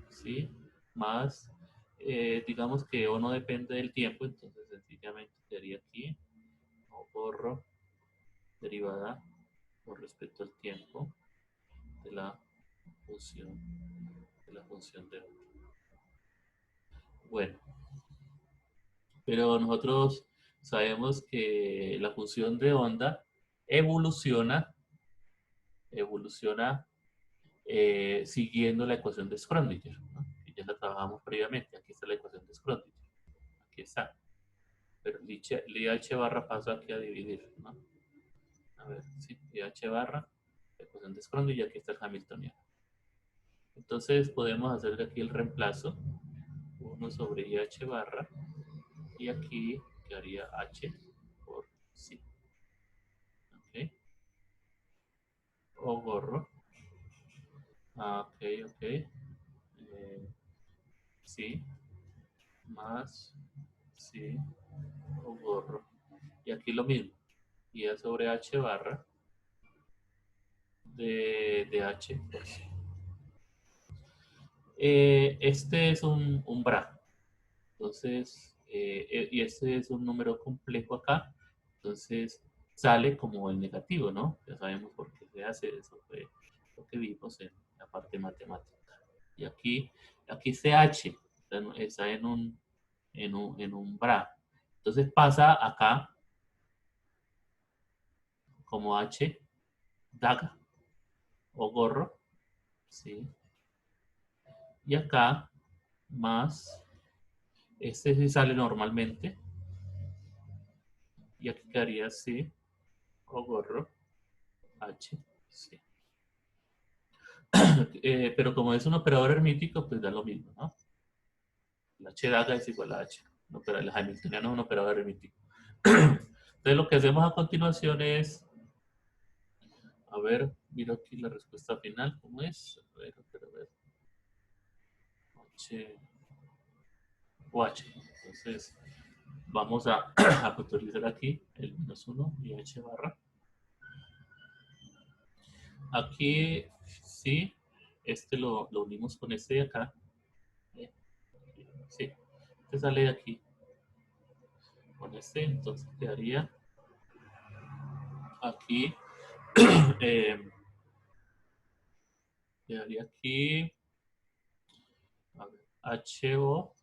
¿sí? Más, digamos que o no depende del tiempo, entonces sencillamente quedaría aquí, o borro derivada con respecto al tiempo de la función de onda. Bueno, pero nosotros sabemos que la función de onda evoluciona siguiendo la ecuación de Schrödinger, ¿no? Que ya la trabajamos previamente. Aquí está la ecuación de Schrödinger. Aquí está. Pero LH barra paso aquí a dividir, ¿no? A ver, sí, LH barra, la ecuación de Schrödinger y aquí está el Hamiltoniano. Entonces podemos hacer aquí el reemplazo. 1 sobre IH barra y aquí quedaría H por sí. ¿Ok? O borro. Ok. Sí, más, sí, o borro. Y aquí lo mismo. Y A sobre H barra de H por sí. Este es un bra. Entonces, y este es un número complejo acá. Entonces, sale como el negativo, ¿no? Ya sabemos por qué se hace. Eso fue lo que vimos en la parte matemática. Y aquí CH está en un bra. Entonces pasa acá como H, daga o gorro, ¿sí? Y acá más, este sí sale normalmente, y aquí quedaría C o gorro, H, C. Pero como es un operador hermítico, pues da lo mismo, ¿no? La H daga es igual a H. El hamiltoniano es un operador hermítico. Entonces lo que hacemos a continuación es, a ver, miro aquí la respuesta final, ¿cómo es? A ver. H o H. Entonces vamos a, a utilizar aquí el -1 y H barra. Aquí sí, este lo unimos con este de acá. Sí, este sale de aquí con este, entonces quedaría aquí. eh, quedaría aquí. A ver, HO.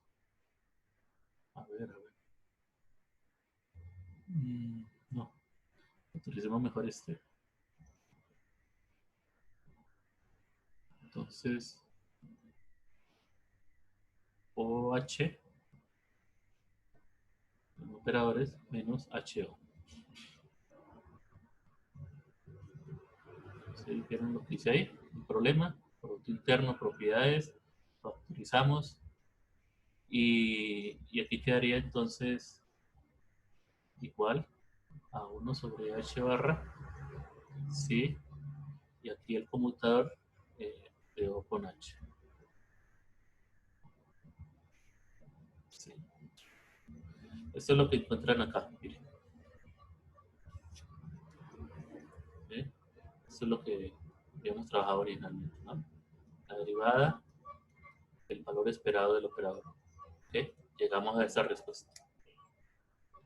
A ver. No, utilicemos mejor este. Entonces, OH, operadores, menos HO. ¿Sí vieron lo que hice ahí? Un problema, producto interno, propiedades, factorizamos. Y aquí quedaría entonces igual a 1 sobre H barra, ¿sí? Y aquí el conmutador quedó con H. ¿Sí? Esto es lo que encuentran acá, miren. ¿Sí? Esto es lo que habíamos trabajado originalmente, ¿no? La derivada del valor esperado del operador. ¿Ok? Llegamos a esa respuesta.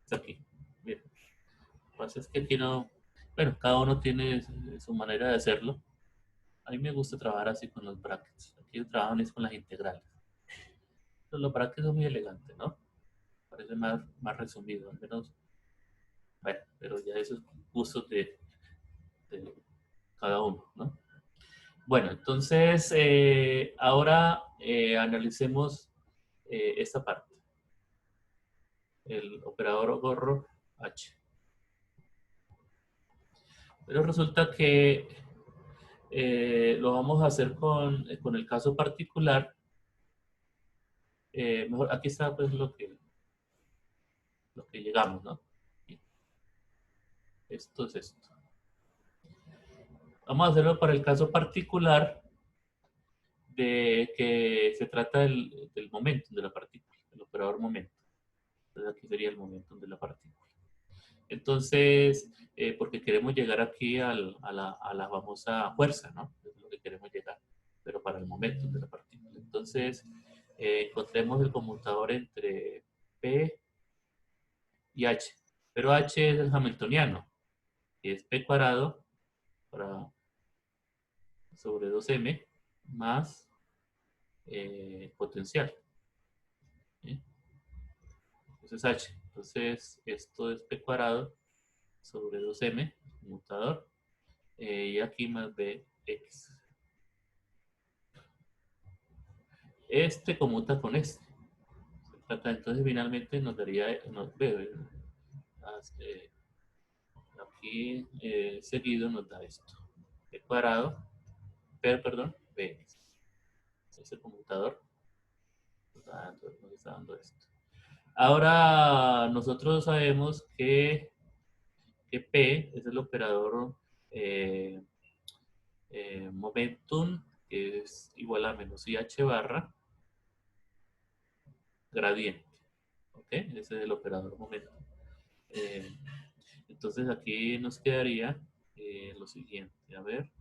Está aquí. Bien. Lo que pasa es que aquí no... Bueno, cada uno tiene su manera de hacerlo. A mí me gusta trabajar así con los brackets. Aquí trabajan es con las integrales. Entonces, los brackets son muy elegantes, ¿no? Parece más resumido, al menos. Bueno, pero ya esos gustos de cada uno, ¿no? Bueno, entonces ahora analicemos esta parte. El operador gorro H. Pero resulta que lo vamos a hacer con el caso particular. Mejor, aquí está pues lo que llegamos, ¿no? Esto es esto. Vamos a hacerlo para el caso particular de que se trata del momentum de la partícula, el operador momentum. Entonces aquí sería el momentum de la partícula. Entonces, porque queremos llegar aquí a la famosa fuerza, ¿no? Es lo que queremos llegar, pero para el momentum de la partícula. Entonces, encontremos el conmutador entre P y H. Pero H es el hamiltoniano, que es P cuadrado sobre 2m más potencial. ¿Sí? Entonces H. Entonces esto es P cuadrado sobre 2m, conmutador, y aquí más Bx. Este conmuta con este. Entonces finalmente nos daría, aquí seguido nos da esto. P cuadrado, perdón, Bx. Ese conmutador nos está dando esto. Ahora nosotros sabemos que P es el operador momentum, que es igual a menos IH barra gradiente. ¿Ok? Ese es el operador momentum. Eh, entonces aquí nos quedaría lo siguiente. A ver.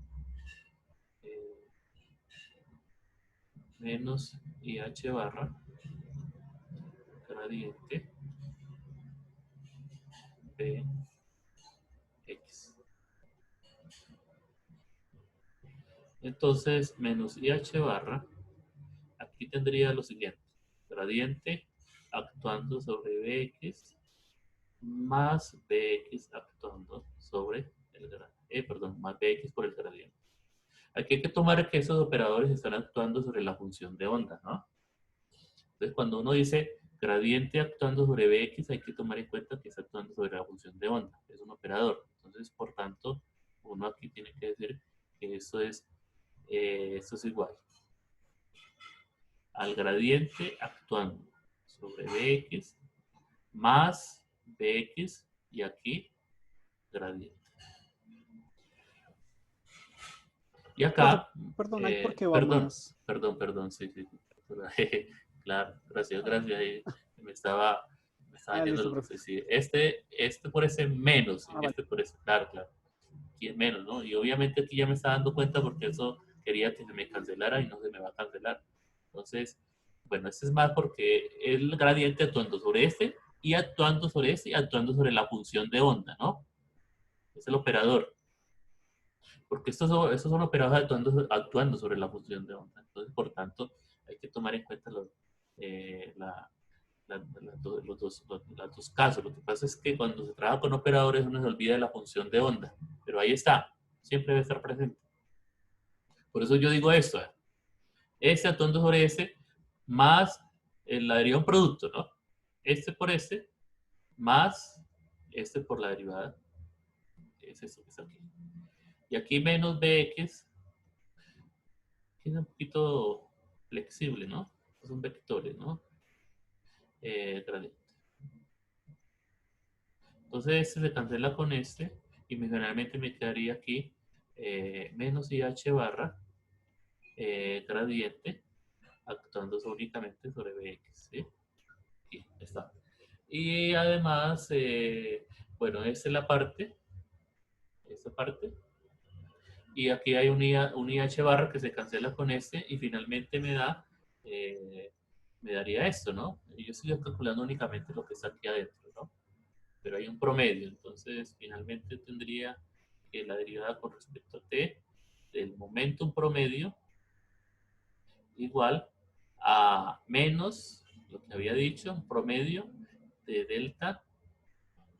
Menos IH barra gradiente Px. Entonces, menos IH barra, aquí tendría lo siguiente. Gradiente actuando sobre Bx más Bx actuando sobre más Bx por el gradiente. Aquí hay que tomar que esos operadores están actuando sobre la función de onda, ¿no? Entonces, cuando uno dice gradiente actuando sobre Bx, hay que tomar en cuenta que está actuando sobre la función de onda. Es un operador. Entonces, por tanto, uno aquí tiene que decir que esto es igual al gradiente actuando sobre Bx más Bx y aquí gradiente. Y acá, Perdón, ¿hay por qué va perdón, más? sí. Claro, gracias. Me estaba yendo Listo, el profe. sí. Este por ese menos, y Vale. este por ese, claro. Aquí es menos, ¿no? Y obviamente aquí ya me está dando cuenta porque eso quería que se me cancelara y no se me va a cancelar. Entonces, bueno, este es más porque el gradiente actuando sobre este y actuando sobre este y actuando sobre la función de onda, ¿no? Es el operador. Porque estos son operadores actuando sobre la función de onda. Entonces, por tanto, hay que tomar en cuenta los dos casos. Lo que pasa es que cuando se trabaja con operadores uno se olvida de la función de onda. Pero ahí está. Siempre debe estar presente. Por eso yo digo esto. Este actuando sobre este más la derivada de un producto, ¿no? Este por este más este por la derivada. Es esto que está aquí. Y aquí menos bx es un poquito flexible, ¿no? Son vectores, ¿no? Gradiente. Entonces este se cancela con este y generalmente me quedaría aquí menos IH barra gradiente actuando únicamente sobre Bx, ¿sí? Aquí está. Y además, bueno, esta es la parte, esta parte. Y aquí hay un IH barra que se cancela con este y finalmente me daría esto, ¿no? Y yo estoy calculando únicamente lo que está aquí adentro, ¿no? Pero hay un promedio, entonces finalmente tendría que la derivada con respecto a t del momentum promedio igual a menos lo que había dicho, un promedio de delta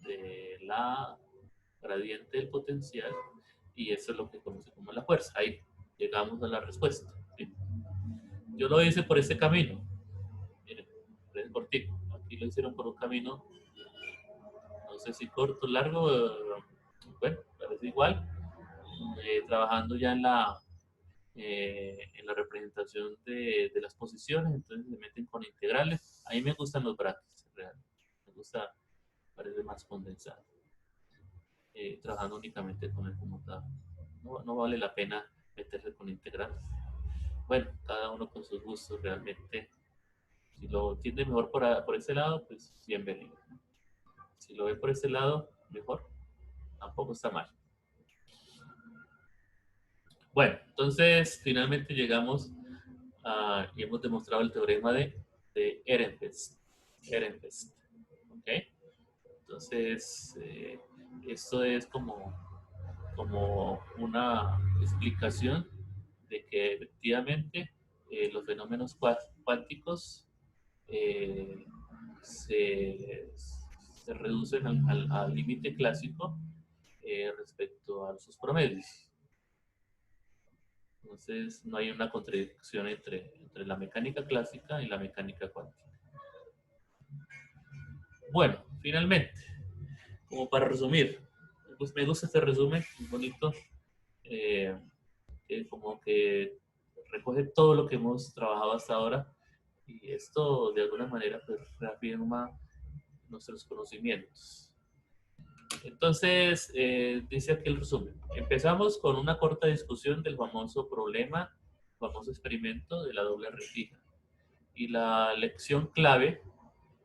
de la gradiente del potencial y eso es lo que conoce como la fuerza. Ahí llegamos a la respuesta. ¿Sí? Yo lo hice por este camino. Miren, es cortico. Aquí lo hicieron por un camino, no sé si corto, largo, bueno, parece igual. Trabajando ya en la representación de las posiciones, entonces se meten con integrales. A mí me gustan los brackets, realmente. Me gusta, parece más condensado. Trabajando únicamente con el conmutador. No vale la pena meterse con integrales. Bueno, cada uno con sus gustos realmente. Si lo entiende mejor por ese lado, pues bienvenido. Si lo ve por ese lado, mejor. Tampoco está mal. Bueno, entonces finalmente llegamos y hemos demostrado el teorema de Ehrenfest. ¿Ok? Entonces, esto es como una explicación de que efectivamente los fenómenos cuánticos eh, se reducen al límite clásico respecto a sus promedios. Entonces, no hay una contradicción entre la mecánica clásica y la mecánica cuántica. Bueno, finalmente, como para resumir, pues me gusta este resumen, muy bonito, como que recoge todo lo que hemos trabajado hasta ahora y esto de alguna manera pues, reafirma nuestros conocimientos. Entonces, dice aquí el resumen. Empezamos con una corta discusión del famoso problema, famoso experimento de la doble rendija. Y la lección clave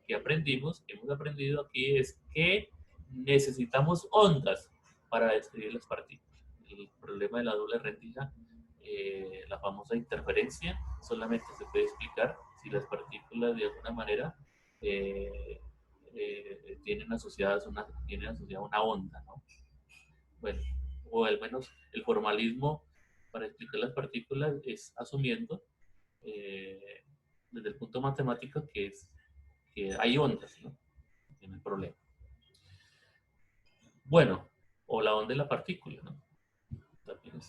que hemos aprendido aquí es que necesitamos ondas para describir las partículas. El problema de la doble rendija, la famosa interferencia, solamente se puede explicar si las partículas de alguna manera tienen asociada una onda, ¿no? Bueno, o al menos el formalismo para explicar las partículas es asumiendo desde el punto matemático que hay ondas, ¿no? En el problema. Bueno, o la onda de la partícula, ¿no? También,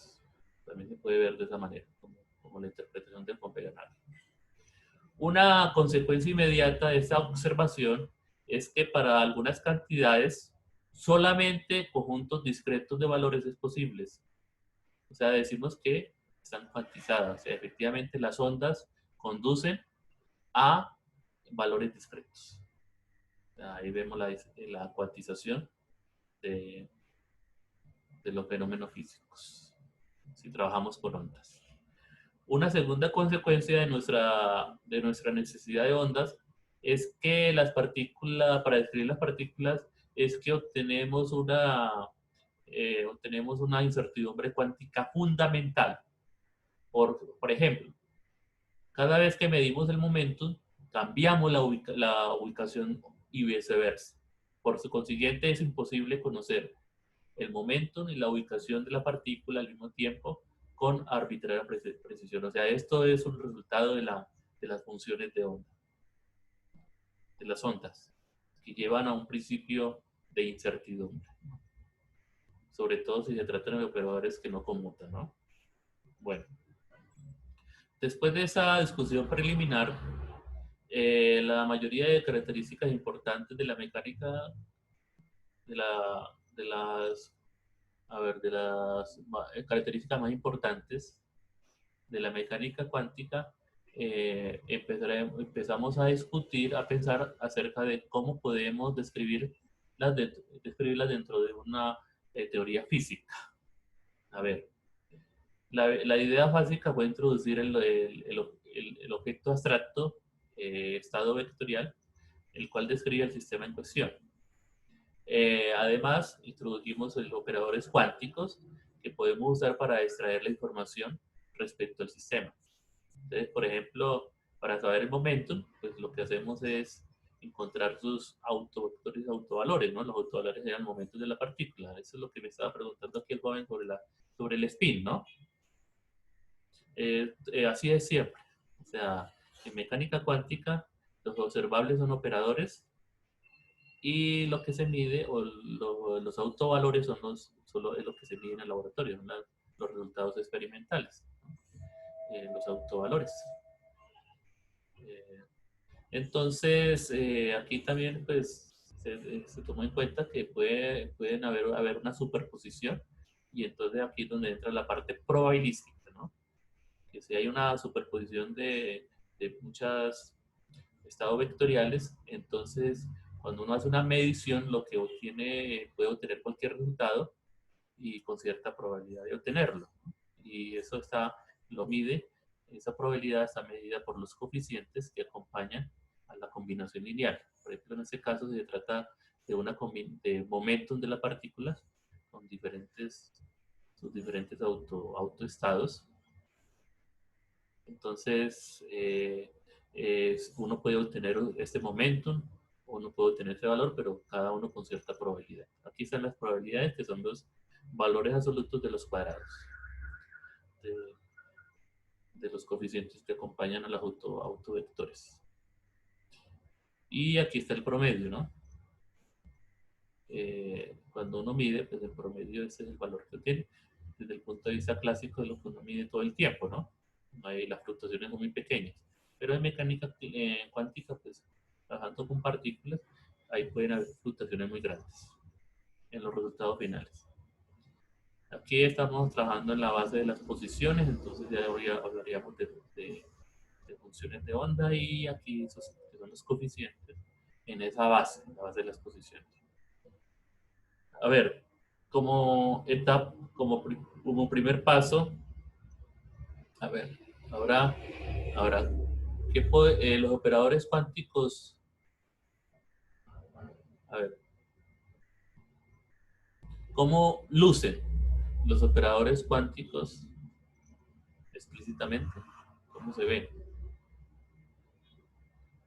también se puede ver de esa manera, como la interpretación del Pompeyanar. Una consecuencia inmediata de esta observación es que para algunas cantidades solamente conjuntos discretos de valores es posibles. O sea, decimos que están cuantizadas. O sea, efectivamente las ondas conducen a valores discretos. Ahí vemos la cuantización de los fenómenos físicos, si trabajamos con ondas. Una segunda consecuencia de nuestra necesidad de ondas es que las partículas, para describir las partículas, es que obtenemos una incertidumbre cuántica fundamental. Por ejemplo, cada vez que medimos el momento, cambiamos la ubicación y viceversa. Por su consiguiente, es imposible conocer el momento y la ubicación de la partícula al mismo tiempo con arbitraria precisión. O sea, esto es un resultado de las funciones de onda, de las ondas, que llevan a un principio de incertidumbre. Sobre todo si se trata de operadores que no conmutan, ¿no? Bueno, después de esa discusión preliminar, la mayoría de características importantes de la mecánica, de las características más importantes de la mecánica cuántica, empezamos a discutir, a pensar acerca de cómo podemos describirlas dentro de una teoría física. A ver, la idea básica fue introducir el objeto abstracto, estado vectorial, el cual describe el sistema en cuestión. Además, introdujimos los operadores cuánticos que podemos usar para extraer la información respecto al sistema. Entonces, por ejemplo, para saber el momentum, pues lo que hacemos es encontrar sus autovectores, autovalores, ¿no? Los autovalores eran momentos de la partícula. Eso es lo que me estaba preguntando aquí el joven sobre el spin, ¿no? Así es siempre. O sea, en mecánica cuántica, los observables son operadores y lo que se mide, o los autovalores solo es lo que se mide en el laboratorio, ¿no? Los resultados experimentales, los autovalores. Entonces, aquí también pues, se tomó en cuenta que pueden haber una superposición, y entonces aquí es donde entra la parte probabilística, ¿no? Que si hay una superposición de muchos estados vectoriales, entonces cuando uno hace una medición, lo que puede obtener cualquier resultado y con cierta probabilidad de obtenerlo. Y eso lo mide, esa probabilidad está medida por los coeficientes que acompañan a la combinación lineal. Por ejemplo, en este caso se trata de momentum de las partículas con sus diferentes autoestados. Entonces, uno puede obtener este momentum, uno puede obtener ese valor, pero cada uno con cierta probabilidad. Aquí están las probabilidades, que son los valores absolutos de los cuadrados, de los coeficientes que acompañan a los autovectores. Y aquí está el promedio, ¿no? Cuando uno mide, pues el promedio ese es el valor que tiene. Desde el punto de vista clásico de lo que uno mide todo el tiempo, ¿no? Las fluctuaciones son muy pequeñas. Pero en mecánica cuántica, pues trabajando con partículas, ahí pueden haber fluctuaciones muy grandes en los resultados finales. Aquí estamos trabajando en la base de las posiciones, entonces ya hablaríamos de funciones de onda, y aquí esos que son los coeficientes en esa base, en la base de las posiciones. A ver, como primer paso, a ver, ahora los operadores cuánticos, a ver, ¿cómo lucen los operadores cuánticos explícitamente? ¿Cómo se ven?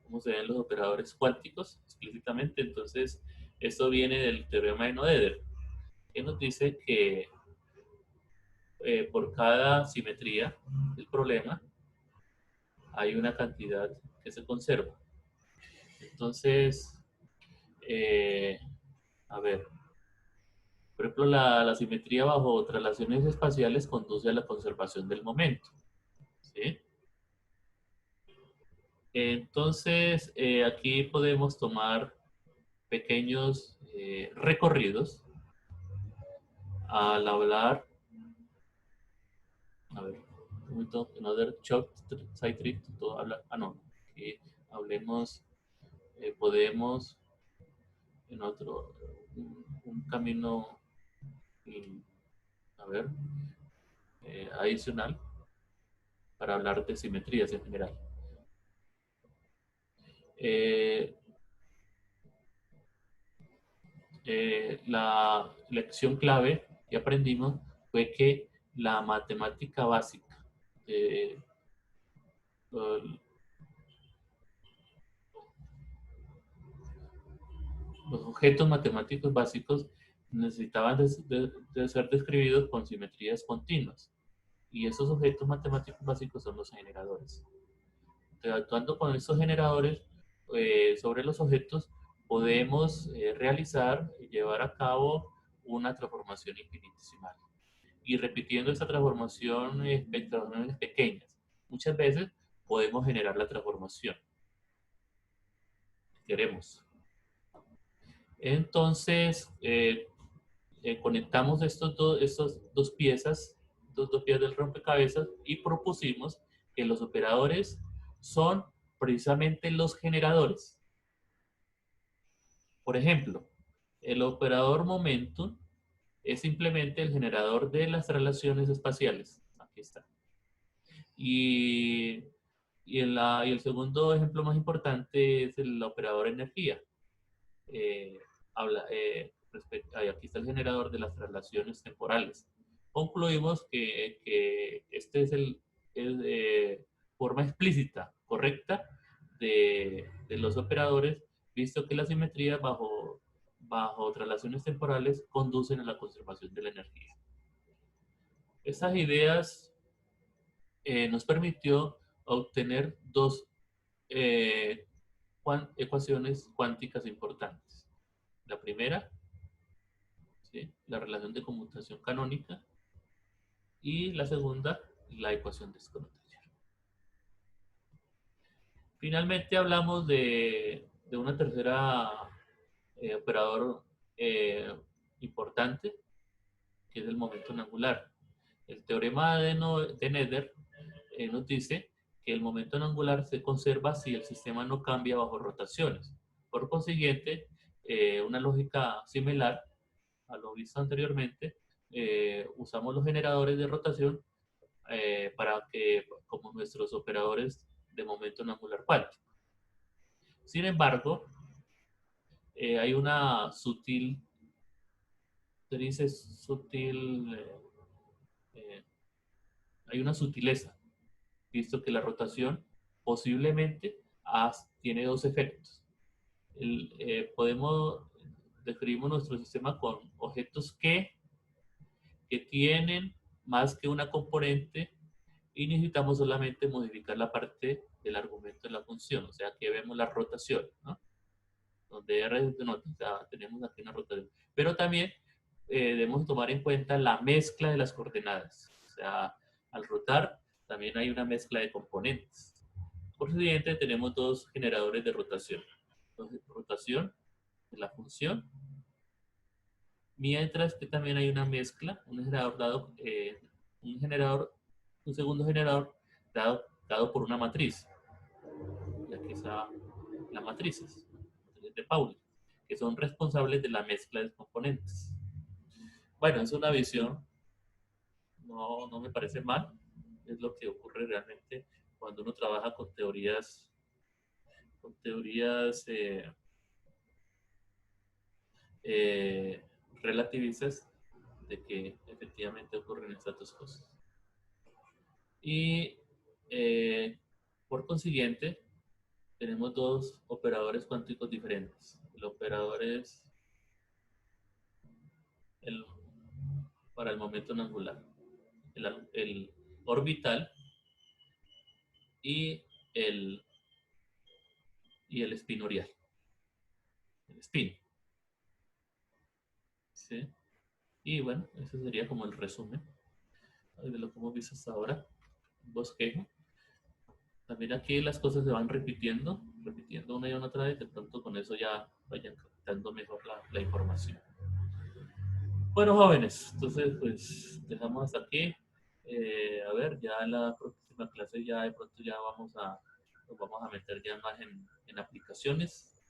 ¿Cómo se ven los operadores cuánticos explícitamente? Entonces, esto viene del teorema de Noether, que nos dice que por cada simetría del problema hay una cantidad que se conserva. Entonces, a ver, Por ejemplo, la simetría bajo traslaciones espaciales conduce a la conservación del momento. ¿Sí? Entonces, aquí podemos tomar pequeños recorridos al hablar. A ver, un momento, another short side trip, todo habla. Ah, no, aquí hablemos, podemos en otro, un camino, a ver, adicional para hablar de simetrías en general. Eh, la lección clave que aprendimos fue que la matemática básica, eh, los objetos matemáticos básicos necesitaban de ser describidos con simetrías continuas. Y esos objetos matemáticos básicos son los generadores. Interactuando con estos generadores sobre los objetos, podemos realizar y llevar a cabo una transformación infinitesimal. Y repitiendo esta transformación en transformaciones pequeñas, muchas veces podemos generar la transformación que queremos. Entonces, conectamos estas dos piezas del rompecabezas y propusimos que los operadores son precisamente los generadores. Por ejemplo, el operador momentum es simplemente el generador de las relaciones espaciales. Aquí está. Y, y el segundo ejemplo más importante es el operador energía. Eh, aquí está el generador de las traslaciones temporales. Concluimos que este es forma explícita, correcta, de los operadores, visto que la simetría bajo traslaciones temporales conducen a la conservación de la energía. Estas ideas nos permitió obtener dos ecuaciones cuánticas importantes. La primera, ¿sí?, la relación de conmutación canónica, y la segunda, la ecuación de Schrödinger. Finalmente hablamos de una tercera operador importante, que es el momento angular. El teorema de Nether nos dice que el momento angular se conserva si el sistema no cambia bajo rotaciones. Por consiguiente, una lógica similar a lo visto anteriormente, usamos los generadores de rotación para que, como nuestros operadores de momento angular cuántico. Sin embargo, hay una sutil, se dice sutil, hay una sutileza, visto que la rotación posiblemente tiene dos efectos. Describimos nuestro sistema con objetos que tienen más que una componente y necesitamos solamente modificar la parte del argumento de la función. O sea, aquí vemos la rotación, ¿no? Donde R es de nota, tenemos aquí una rotación. Pero también debemos tomar en cuenta la mezcla de las coordenadas. O sea, al rotar también hay una mezcla de componentes. Por consiguiente, tenemos dos generadores de rotación. Entonces, rotación de la función, mientras que también hay una mezcla, un segundo generador dado por una matriz. Y aquí está las matrices de Pauli, que son responsables de la mezcla de componentes. Bueno, es una visión, no me parece mal, es lo que ocurre realmente cuando uno trabaja con teorías relativistas, de que efectivamente ocurren estas dos cosas. Y por consiguiente, tenemos dos operadores cuánticos diferentes. El operador es para el momento angular, el orbital y el espinorial. El spin. ¿Sí? Y bueno, ese sería como el resumen de lo que hemos visto hasta ahora. Un bosquejo. También aquí las cosas se van repitiendo una y otra vez, de pronto con eso ya vayan captando mejor la información. Bueno, jóvenes, entonces pues dejamos hasta aquí. A ver, ya en la próxima clase ya de pronto ya nos vamos a meter ya más en aplicaciones.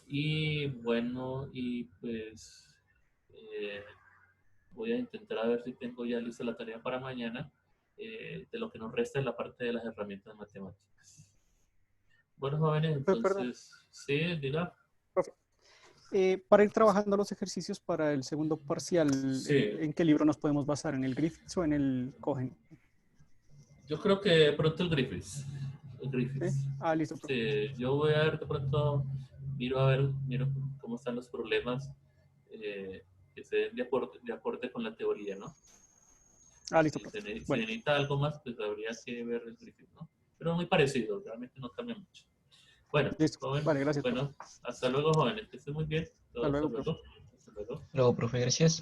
Y bueno, y pues voy a intentar a ver si tengo ya lista la tarea para mañana, de lo que nos resta en la parte de las herramientas matemáticas. Bueno, jóvenes, Perdón, entonces, sí, diga. profe. Para ir trabajando los ejercicios para el segundo parcial, Sí, ¿en qué libro nos podemos basar? ¿En el Griffiths o en el Cohen? yo creo que de pronto el Griffiths. El ¿Sí? Griffiths. Ah, listo, profe. Sí, yo voy a ver de pronto, miro cómo están los problemas, que se den de acorde con la teoría, ¿no? Ah, listo, Si profe. se Bueno, necesita algo más, pues habría que ver el Griffiths, ¿no? Pero muy parecido, realmente no cambia mucho. Bueno, listo. joven, Vale, gracias, profe. bueno, hasta luego, jóvenes, que estén muy bien. Hasta Hasta luego, profe. luego. Hasta luego. Luego, profe, gracias.